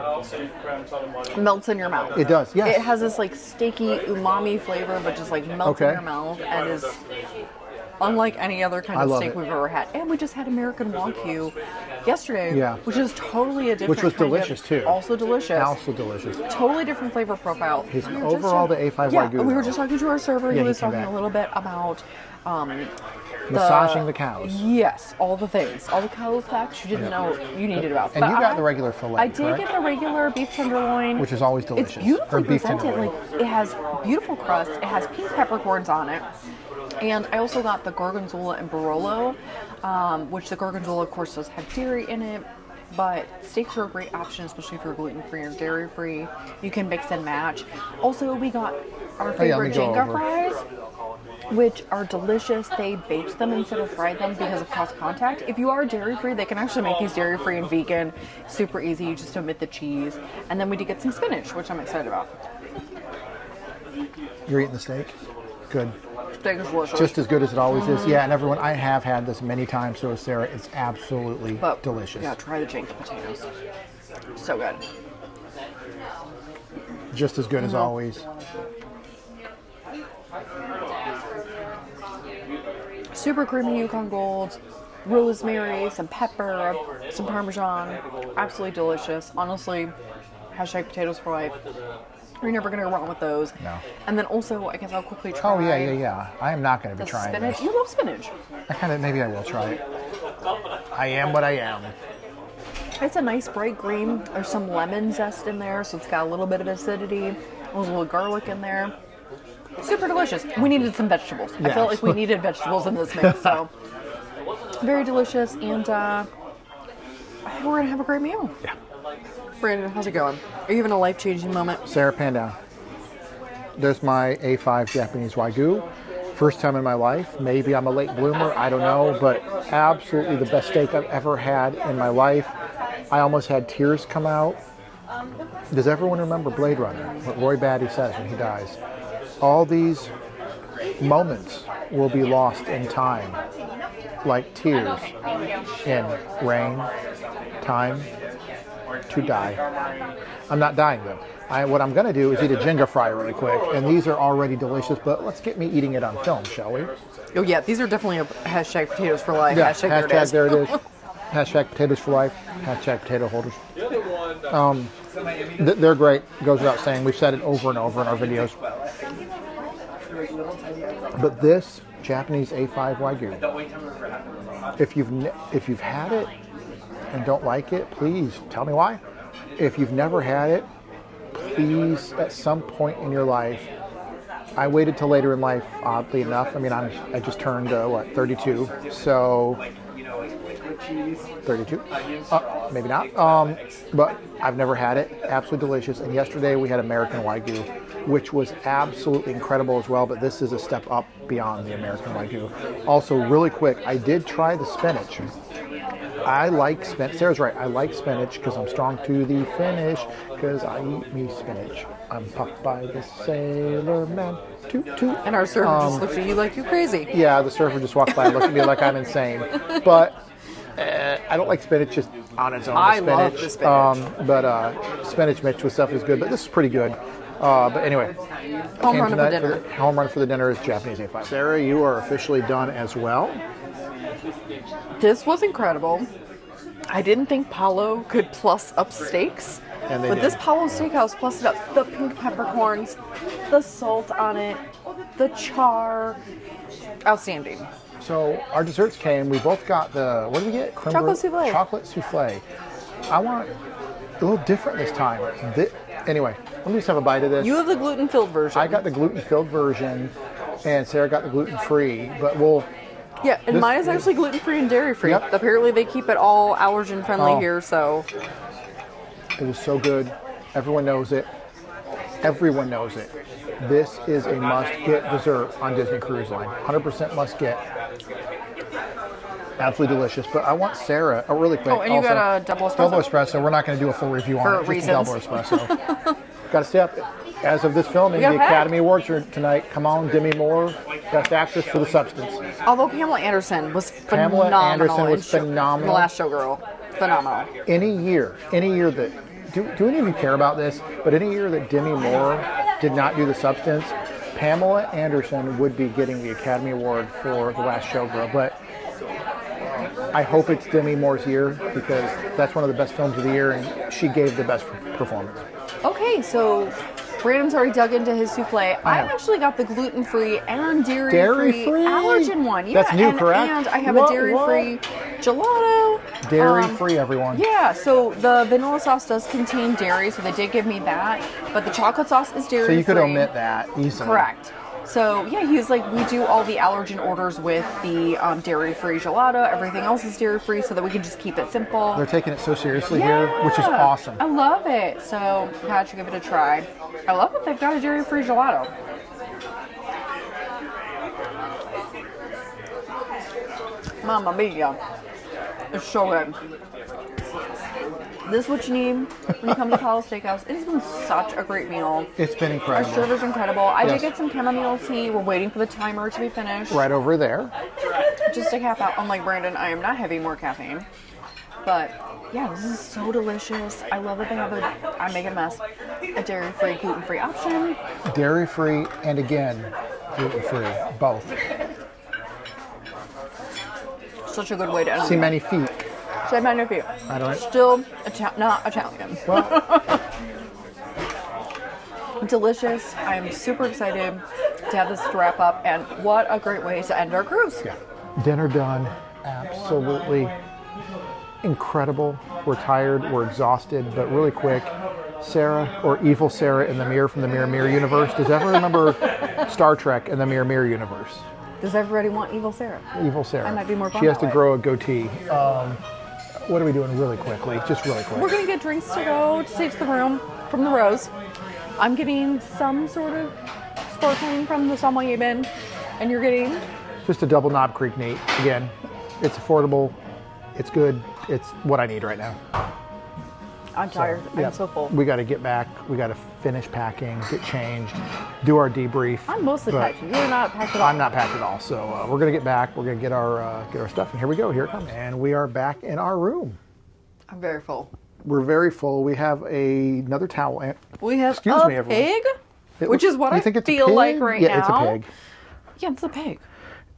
melts in your mouth. It does. Yes. It has this like steaky umami flavor, but just like melts in your mouth and is unlike any other kind of steak we've ever had. And we just had American wagyu yesterday, which is totally a different. Which was delicious too. Also delicious. Also delicious. Totally different flavor profile. Overall, the A5 Wagyu. We were just talking to our server. He was came talking back. a little bit about massaging the cows. Yes, all the things, all the cow facts you didn't know you needed about. And you got the regular fillet. I did get the regular beef tenderloin, which is always delicious. It's beautifully beef presented. tenderloin. Like it has beautiful crust. It has pink peppercorns on it. And I also got the gorgonzola and barolo, which the gorgonzola, of course, does have dairy in it. But steaks are a great option, especially if you're gluten-free or dairy-free. You can mix and match. Also, we got our favorite Jenga fries, which are delicious. They baked them instead of fried them because of cross contact. If you are dairy-free, they can actually make these dairy-free and vegan. Super easy. You just omit the cheese. And then we did get some spinach, which I'm excited about. You're eating the steak? Good. Steak is delicious. Just as good as it always is. Yeah, and everyone, I have had this many times, so has Sarah. It's absolutely delicious. Yeah, try the Jenga potatoes. So good. Just as good as always. Super creamy Yukon Gold, rosemary, some pepper, some Parmesan. Absolutely delicious. Honestly, hashtag potatoes for life. You're never going to go wrong with those. No. And then also, I guess I'll quickly try. Oh, yeah. I am not going to be trying spinach. this. You love spinach. Maybe I will try it. I am what I am. It's a nice bright green. There's some lemon zest in there, so it's got a little bit of acidity. There's a little garlic in there. Super delicious. We needed some vegetables. I felt like we needed vegetables in this mix, so very delicious. And I think we're going to have a great meal. Yeah. Brandon, how's it going? Are you having a life-changing moment? Sarah, pan down. There's my A5 Japanese Wagyu. First time in my life. Maybe I'm a late bloomer. I don't know. But absolutely the best steak I've ever had in my life. I almost had tears come out. Does everyone remember Blade Runner? What Roy Batty says when he dies? All these moments will be lost in time. Like tears in rain, time, to die. I'm not dying though. What I'm going to do is eat a Jenga fry really quick, and these are already delicious, but let's get me eating it on film, shall we? Oh yeah, these are definitely a hashtag potatoes for life. Yeah, hashtag there it is. Hashtag potatoes for life. Hashtag potato holders. They're great. Goes without saying. We've said it over and over in our videos. But this Japanese A5 Wagyu, if you've had it and don't like it, please tell me why. If you've never had it, please, at some point in your life, I waited till later in life, oddly enough. I mean, I just turned, 32, so 32? Maybe not. But I've never had it. Absolutely delicious. And yesterday we had American Wagyu, which was absolutely incredible as well, but this is a step up beyond the American Wagyu. Also, really quick, I did try the spinach. I like spinach. Sarah's right. I like spinach because I'm strong to the finish because I eat me spinach. I'm puffed by the sailor man. Toot, toot. And our server just looked at you like you're crazy. Yeah, the server just walked by and looked at me like I'm insane. But I don't like spinach just on its own. I love the spinach. But spinach mixed with stuff is good. But this is pretty good. But anyway. Home run for dinner. Home run for the dinner is Japanese A5. Sarah, you are officially done as well. This was incredible. I didn't think Palo could plus up steaks. And they But did. this Palo Steakhouse plus it up. The pink peppercorns, the salt on it, the char. Outstanding. So our desserts came. We both got the, what did we get? Creme Chocolate brulee? souffle. Chocolate souffle. I want a little different this time. Anyway, let me just have a bite of this. You have the gluten-filled version. I got the gluten-filled version, and Sarah got the gluten-free. But we'll. Yeah, and mine is actually gluten-free and dairy-free. Yep. Apparently they keep it all allergen-friendly Oh. here, so. It was so good. Everyone knows it. Everyone knows it. This is a must-get dessert on Disney Cruise Line. 100% must-get. Absolutely delicious. But I want Sarah, really quick. Oh, and you got a double espresso? Double espresso. We're not going to do a full review on it. For Just a double reasons. espresso. Got to stay up. As of this filming, You the got packed? Academy Awards are tonight. Come on, Demi Moore, Best Actress for The Substance. Although Pamela Anderson was Pamela phenomenal. Anderson was in phenomenal. The Last Showgirl. Phenomenal. Any year that, do any of you care about this? But any year that Demi Moore did not do The Substance, Pamela Anderson would be getting the Academy Award for The Last Showgirl. But I hope it's Demi Moore's year because that's one of the best films of the year, and she gave the best performance. Okay, so Brandon's already dug into his souffle. I have. actually got the gluten-free and dairy-free Dairy-free? allergen one. Yeah, That's new, and, correct? And I have What? a dairy-free gelato. Dairy-free, everyone. Yeah, so the vanilla sauce does contain dairy, so they did give me that. But the chocolate sauce is dairy-free. So you could omit that easily. Correct. So yeah, he's like, we do all the allergen orders with the dairy-free gelato. Everything else is dairy-free, so that we can just keep it simple. They're taking it so seriously here, which is awesome. I love it. So I should give it a try. I love that they've got a dairy-free gelato. Mamma mia. It's so good. This is what you need when you come to Palo Steakhouse. It has been such a great meal. It's been Our incredible. server's incredible. I Yes. did get some chamomile tea. We're waiting for the timer to be finished. Right over there. Just to cap out, unlike Brandon, I am not having more caffeine. But yeah, this is so delicious. I love that they have I make a mess, a dairy-free, gluten-free option. Dairy-free and again, gluten-free. Both. Such a good way to end See it. many feet. Say my nephew. I don't. Still not Italian. Well, Delicious. I am super excited to have this to wrap up, and what a great way to end our cruise. yeah. Dinner done. Absolutely incredible. We're tired. We're exhausted. But really quick, Sarah, or Evil Sarah in the Mirror from the Mirror Mirror universe. Does everyone remember Star Trek in the Mirror Mirror universe? Does everybody want Evil Sarah? Evil Sarah. I might be more fun She has that to way. grow a goatee. What are we doing really quickly? Just really quick. We're gonna get drinks to go to take to the room from the Rose. I'm getting some sort of sparkling from the sommelier bin, and you're getting. Just a double Knob Creek neat. Again, it's affordable. It's good. It's what I need right now. I'm tired. Yeah. I'm so full. We got to get back. We got to finish packing, get changed, do our debrief. I'm mostly But packed. You're not packed at all. I'm not packed at all. So we're gonna get back. We're gonna get our stuff, and here we go. Here it comes. And we are back in our room. I'm very full. We're very full. We have another towel. We have Excuse a me, everyone. pig, It which looks- is what you I think it's a feel pig? like right yeah, now. it's a pig. Yeah, it's a pig.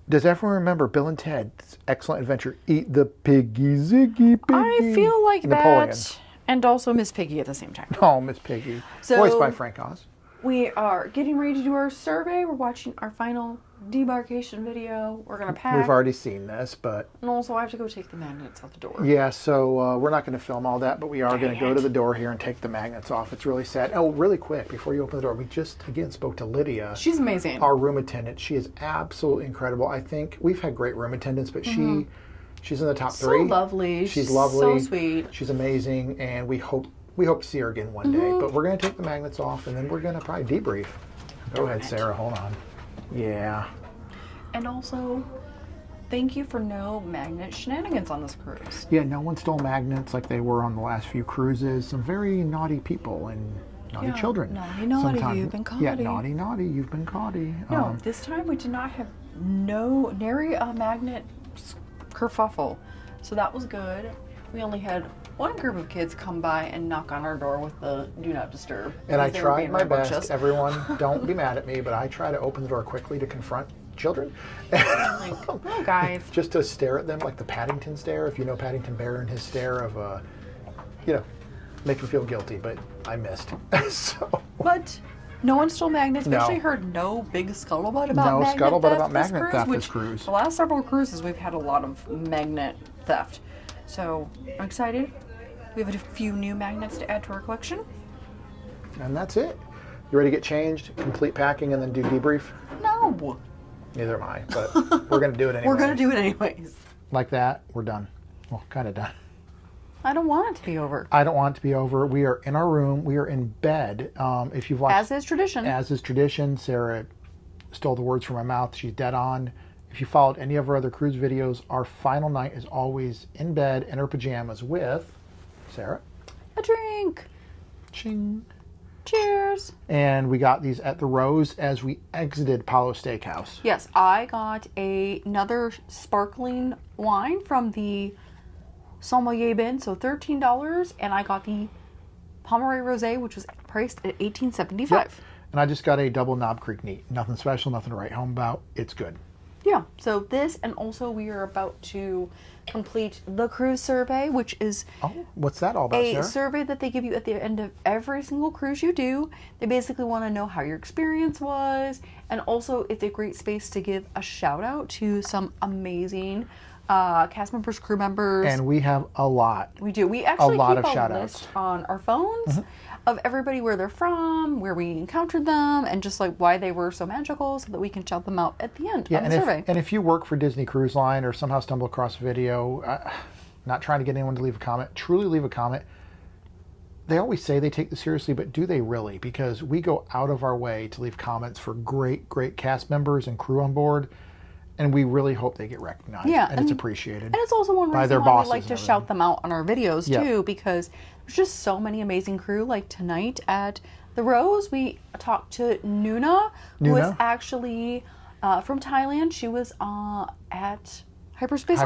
Does everyone remember Bill and Ted's Excellent Adventure? Eat the piggy, ziggy, piggy. I feel like Napoleon. that, and also Miss Piggy at the same time. Oh, Miss Piggy. So- Voiced by Frank Oz. We are getting ready to do our survey. We're watching our final debarkation video. We're gonna pack. We've already seen this, but And also, I have to go take the magnets out the door. yeah, so we're not going to film all that, but we are going to go to the door here and take the magnets off. It's really sad. Oh, really quick, before you open the door, we just, again, spoke to Lydia. She's amazing. Our room attendant. She is absolutely incredible. I think we've had great room attendants, but she's in the top So three. lovely. She's lovely. So sweet. She's amazing, and we hope to see her again one day. But we're going to take the magnets off, and then we're going to probably debrief. Go ahead, Sarah. Hold on. Yeah. And also, thank you for no magnet shenanigans on this cruise. Yeah, no one stole magnets like they were on the last few cruises. Some very naughty people and naughty Yeah, children. naughty, naughty, you've been Yeah, caughty. naughty, naughty, you've been caughty. No, this time we did not have nary a magnet kerfuffle. So that was good. We only had one group of kids come by and knock on our door with the do not disturb. And I because they were tried being my best. rambunctious. Everyone, don't be mad at me, but I try to open the door quickly to confront children. Oh, guys. Just to stare at them like the Paddington stare. If you know Paddington Bear and his stare of, Make me feel guilty, but I missed. So But no one stole magnets. We No. actually heard no big scuttlebutt about No magnet scuttlebutt theft about this magnet cruise, theft this which cruise. the last several cruises we've had a lot of magnet theft. So I'm excited. We have a few new magnets to add to our collection. and that's it. You ready to get changed, complete packing, and then do debrief? No. Neither am I, but we're going to do it anyway. We're going to do it anyways. Like that, we're done. Well, kind of done. I don't want it to be over. I don't want it to be over. We are in our room. We are in bed. If you've watched... As is tradition. As is tradition. Sarah stole the words from my mouth. She's dead on. If you followed any of our other cruise videos, our final night is always in bed, in our pajamas with... Sarah? A drink. Ching. Cheers. And we got these at the Rose as we exited Palo Steakhouse. Yes, I got another sparkling wine from the sommelier bin, so $13, and I got the Pomeroy Rosé, which was priced at $18.75. Yep. And I just got a double Knob Creek neat. Nothing special, nothing to write home about. It's good. Yeah, so this, and also we are about to complete the cruise survey, which is Oh, what's that all about, a Sarah? survey that they give you at the end of every single cruise you do. They basically want to know how your experience was, and also it's a great space to give a shout out to some amazing cast members, crew members. And we have a lot. We do. We actually lot keep of a shout-outs. list on our phones of everybody, where they're from, where we encountered them, and just like why they were so magical, so that we can shout them out at the end on the survey. And if you work for Disney Cruise Line or somehow stumble across a video, not trying to get anyone to leave a comment, truly leave a comment. They always say they take this seriously, but do they really? Because we go out of our way to leave comments for great, great cast members and crew on board, and we really hope they get recognized. Yeah, and it's appreciated. And it's also one by their reason why we bosses like to and shout them out on our videos Yeah. too, because there's just so many amazing crew. Like tonight at the Rose, we talked to Nuna, who is Nuna? actually from Thailand. She was at Hyperspace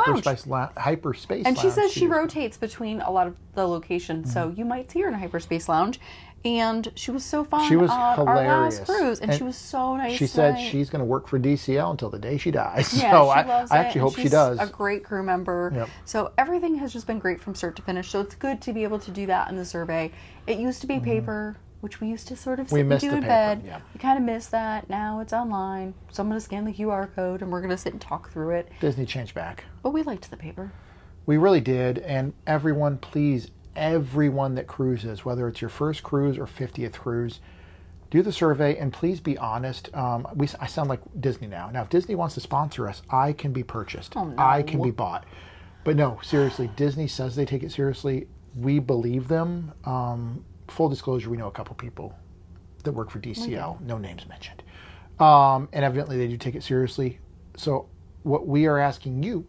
Lounge. Hyperspace And she Lounge, says she too. rotates between a lot of the locations, so you might see her in a Hyperspace Lounge. And she was so fun She was on hilarious. our last cruise, and And she was so nice. She said tonight. she's going to work for DCL until the day she dies. Yeah, So she loves I it, actually and hope she she's does. a great crew member. Yep. So everything has just been great from start to finish. So it's good to be able to do that in the survey. It used to be paper, which we used to sort of We sit and missed do the in paper, bed. yeah. We kind of missed that. Now it's online. So I'm going to scan the QR code, and we're going to sit and talk through it. Disney changed back. But we liked the paper. We really did. And everyone, please, everyone that cruises, whether it's your first cruise or 50th cruise, do the survey and please be honest. I sound like Disney now. Now, if Disney wants to sponsor us, I can be purchased. Oh, no. I can be bought. But no, seriously, Disney says they take it seriously. We believe them. Full disclosure, we know a couple people that work for DCL. No names mentioned. And evidently they do take it seriously. So what we are asking you,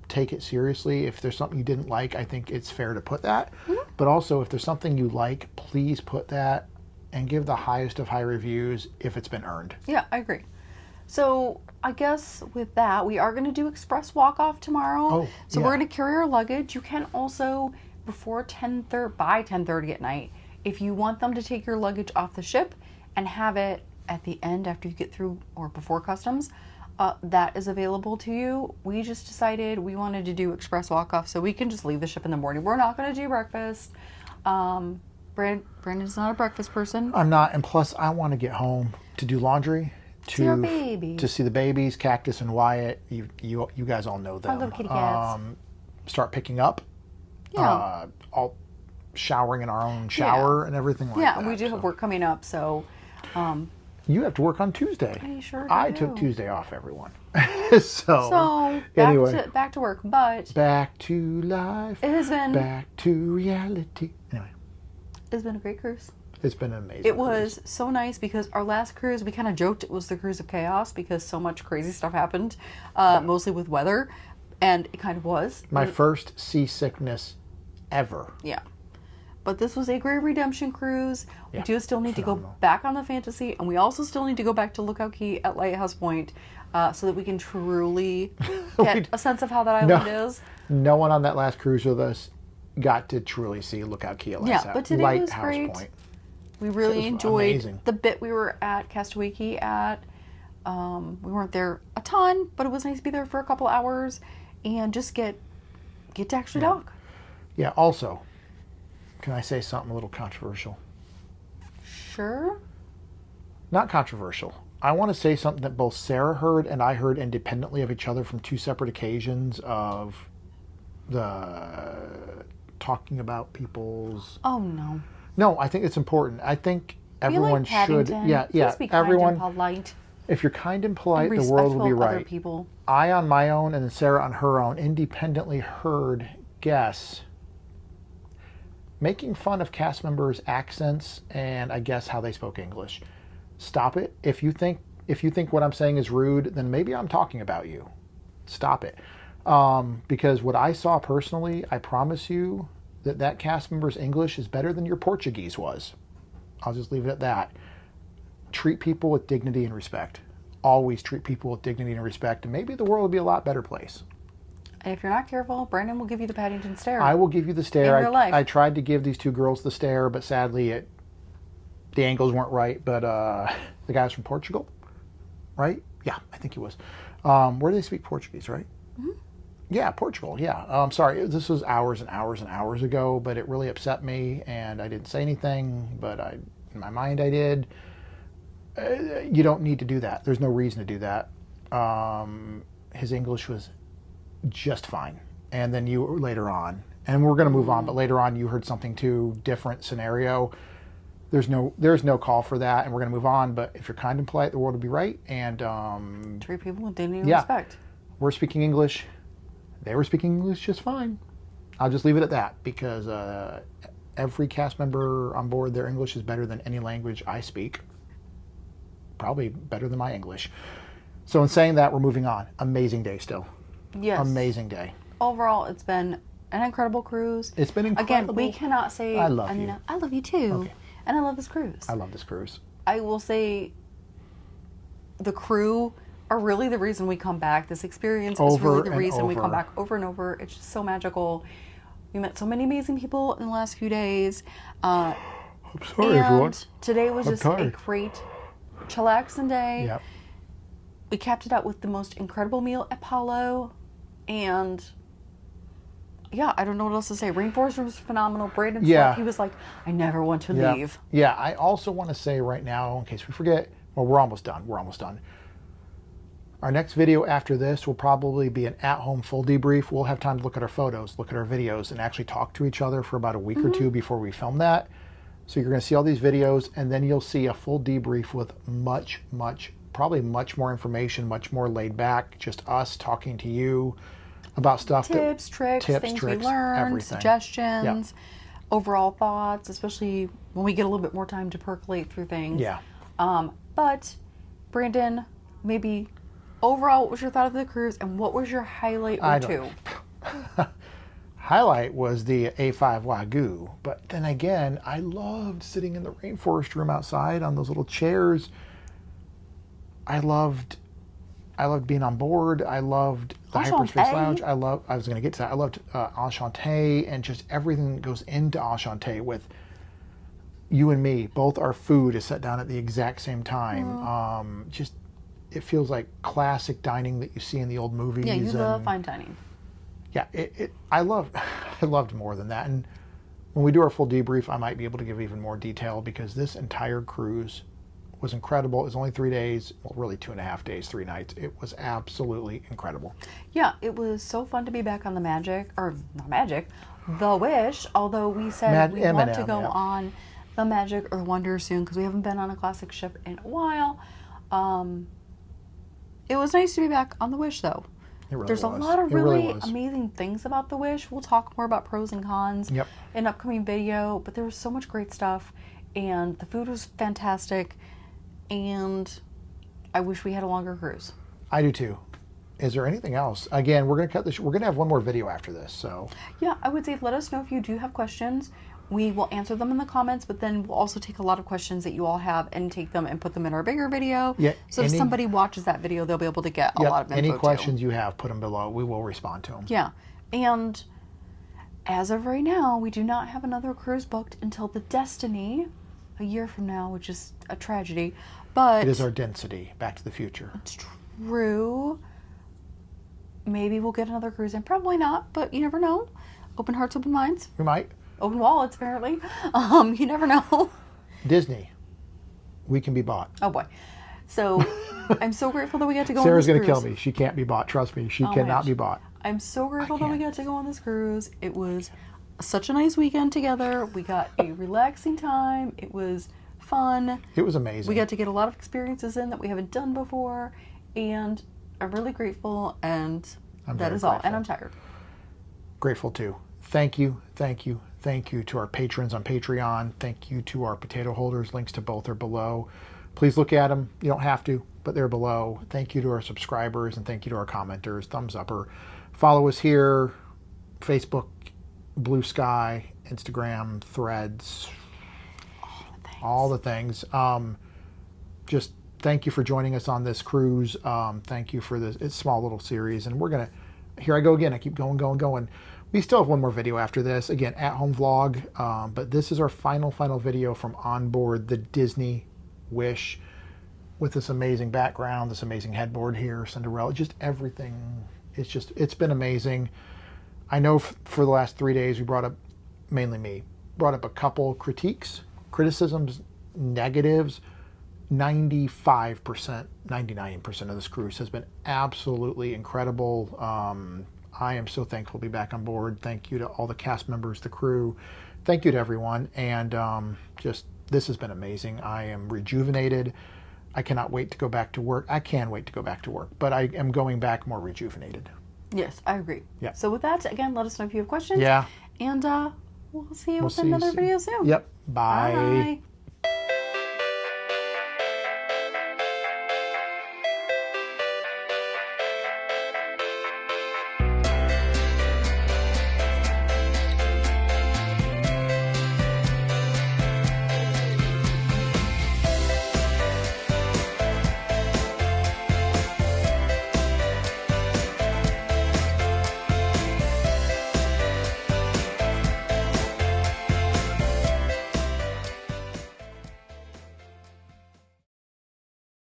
take it seriously. If there's something you didn't like, I think it's fair to put that. But also, if there's something you like, please put that and give the highest of high reviews if it's been earned. Yeah, I agree. So I guess with that, we are going to do express walk-off tomorrow. Oh, so yeah. we're going to carry our luggage. You can also, by 10:30 at night, if you want them to take your luggage off the ship and have it at the end after you get through or before customs, that is available to you. We just decided we wanted to do express walk-off so we can just leave the ship in the morning. We're not going to do breakfast. Brandon's not a breakfast person. I'm not, and plus I want to get home to do laundry, See our babies. to see the babies, Cactus and Wyatt. You guys all know them. I love kitty cats. Start picking up. Yeah. All showering in our own shower and everything like that. Yeah, we do have work coming up, so You have to work on Tuesday. I sure I do. took Tuesday off, everyone. So anyway, back to work, but back to life. it has been Back to reality. Anyway, it's been a great cruise. it's been an amazing. It was so nice because our last cruise, we kind of joked it was the cruise of chaos because so much crazy stuff happened, mostly with weather, and it kind of was. my first seasickness ever. Yeah. But this was a great redemption cruise. Yeah, We do still need to go phenomenal. back on the Fantasy, and we also still need to go back to Lookout Key at Lighthouse Point so that we can truly get a sense of how that island is. No one on that last cruise with us got to truly see Lookout Key at Yeah, but today was Lighthouse great. Point. We really was enjoyed amazing. the bit we were at Castaway Cay at. We weren't there a ton, but it was nice to be there for a couple hours and just get to actually dock. Yeah. Also, Can I say something a little controversial? Sure. Not controversial. I want to say something that both Sarah heard and I heard independently of each other from two separate occasions of the talking about people's... Oh, no. No, I think it's important. I think everyone Be like should... Paddington. Yeah, Please be kind everyone... and polite. If you're kind and polite, And the world will be respectful of other right. people. I, on my own, and then Sarah on her own, independently heard guests making fun of cast members' accents and I guess how they spoke English. Stop it. If you think what I'm saying is rude, then maybe I'm talking about you. Stop it. Because what I saw personally, I promise you that cast member's English is better than your Portuguese was. I'll just leave it at that. Treat people with dignity and respect. Always treat people with dignity and respect, and maybe the world will be a lot better place. And if you're not careful, Brandon will give you the Paddington stare. I will give you the stare. In real life. I tried to give these two girls the stare, but sadly the angles weren't right. But the guy's from Portugal, right? Yeah, I think he was. Where do they speak Portuguese, right? Mm-hmm. Yeah, Portugal, yeah. Sorry, this was hours and hours and hours ago, but it really upset me, and I didn't say anything, but in my mind I did. You don't need to do that. There's no reason to do that. His English was just fine. And then you later on, and we're going to move on, but later on you heard something too different scenario. There's no call for that, and we're going to move on. But if you're kind and polite, the world will be right. And treat people with dignity and respect. We're speaking English. They were speaking English just fine. I'll just leave it at that because every cast member on board, their English is better than any language I speak. Probably better than my English. So in saying that, we're moving on. Amazing day still. Yes. Amazing day. Overall, it's been an incredible cruise. It's been incredible. Again, we cannot say... I love you. I love you too. Okay. And I love this cruise. I love this cruise. I will say the crew are really the reason we come back. This experience is really the reason we come back over and over. It's just so magical. We met so many amazing people in the last few days. I'm sorry, everyone. Today was just a great chillaxing day. Yep. We capped it out with the most incredible meal at Palo. And yeah, I don't know what else to say. Rainforest Room was phenomenal. Brandon slept. He was like, I never want to leave. Yeah, I also want to say right now, in case we forget, well, we're almost done. We're almost done. Our next video after this will probably be an at-home full debrief. We'll have time to look at our photos, look at our videos, and actually talk to each other for about a week or two before we film that. So you're going to see all these videos, and then you'll see a full debrief with probably much more information, much more laid back, just us talking to you about stuff. Tips, tricks, things we learned, everything. Suggestions, overall thoughts, especially when we get a little bit more time to percolate through things. Yeah. But, Brandon, maybe overall, what was your thought of the cruise, and what was your highlight or two? Highlight was the A5 Wagyu, but then again, I loved sitting in the Rainforest Room outside on those little chairs. I loved being on board. I loved the Hyperspace Lounge. I was going to get to that. I loved Enchanté and just everything that goes into Enchanté with you and me. Both our food is set down at the exact same time. Just it feels like classic dining that you see in the old movies. Yeah, you love fine dining. Yeah, I loved more than that. And when we do our full debrief, I might be able to give even more detail because this entire cruise was incredible. It was only 3 days, well, really 2.5 days, 3 nights. It was absolutely incredible. Yeah, it was so fun to be back on the the Wish, although we said we want to go on the Magic or Wonder soon because we haven't been on a classic ship in a while. It was nice to be back on the Wish, though. There's a lot of really amazing things about the Wish. We'll talk more about pros and cons in an upcoming video, but there was so much great stuff, and the food was fantastic, and I wish we had a longer cruise. I do too. Is there anything else? Again, we're going to cut this. We're going to have one more video after this, so. Yeah, I would say let us know if you do have questions. We will answer them in the comments, but then we'll also take a lot of questions that you all have and take them and put them in our bigger video. Yeah. So if somebody watches that video, they'll be able to get a lot of info. Any questions you have, put them below. We will respond to them. Yeah. And as of right now, we do not have another cruise booked until the Destiny a year from now, which is a tragedy. But it is our Density, Back to the Future. It's true. Maybe we'll get another cruise in. Probably not, but you never know. Open hearts, open minds. We might. open wallets, apparently. You never know. Disney, we can be bought. Oh boy. So I'm so grateful that we got to go Sarah's on going this to cruise. kill me. She can't be bought. Trust me. She Oh my cannot gosh. be bought. I'm so grateful that we can't. got to go on this cruise. It was such a nice weekend together. We got a relaxing time. It was fun. It was amazing. We got to get a lot of experiences in that we haven't done before. And I'm really grateful. And I'm that very is all. grateful. And I'm tired. Grateful too. Thank you, thank you, thank you to our patrons on Patreon. Thank you to our potato holders. Links to both are below. Please look at them. You don't have to, but they're below. Thank you to our subscribers and thank you to our commenters. Thumbs up or follow us here. Facebook, Blue Sky, Instagram, Threads, all the things. Just thank you for joining us on this cruise. Thank you for this small little series. And we're going to, here I go again. I keep going. We still have one more video after this. Again, at-home vlog. But this is our final video from on board the Disney Wish with this amazing background, this amazing headboard here, Cinderella, just everything. It's been amazing. I know for the last 3 days we brought up, mainly me, brought up a couple criticisms, negatives. 95%, 99% of this cruise has been absolutely incredible. I am so thankful to be back on board. Thank you to all the cast members, the crew. Thank you to everyone. And this has been amazing. I am rejuvenated. I cannot wait to go back to work. I can wait to go back to work, but I am going back more rejuvenated. Yes, I agree. Yeah. So with that, again, let us know if you have questions. Yeah. And we'll see you with see another you soon. video soon. Yep. Bye. Bye.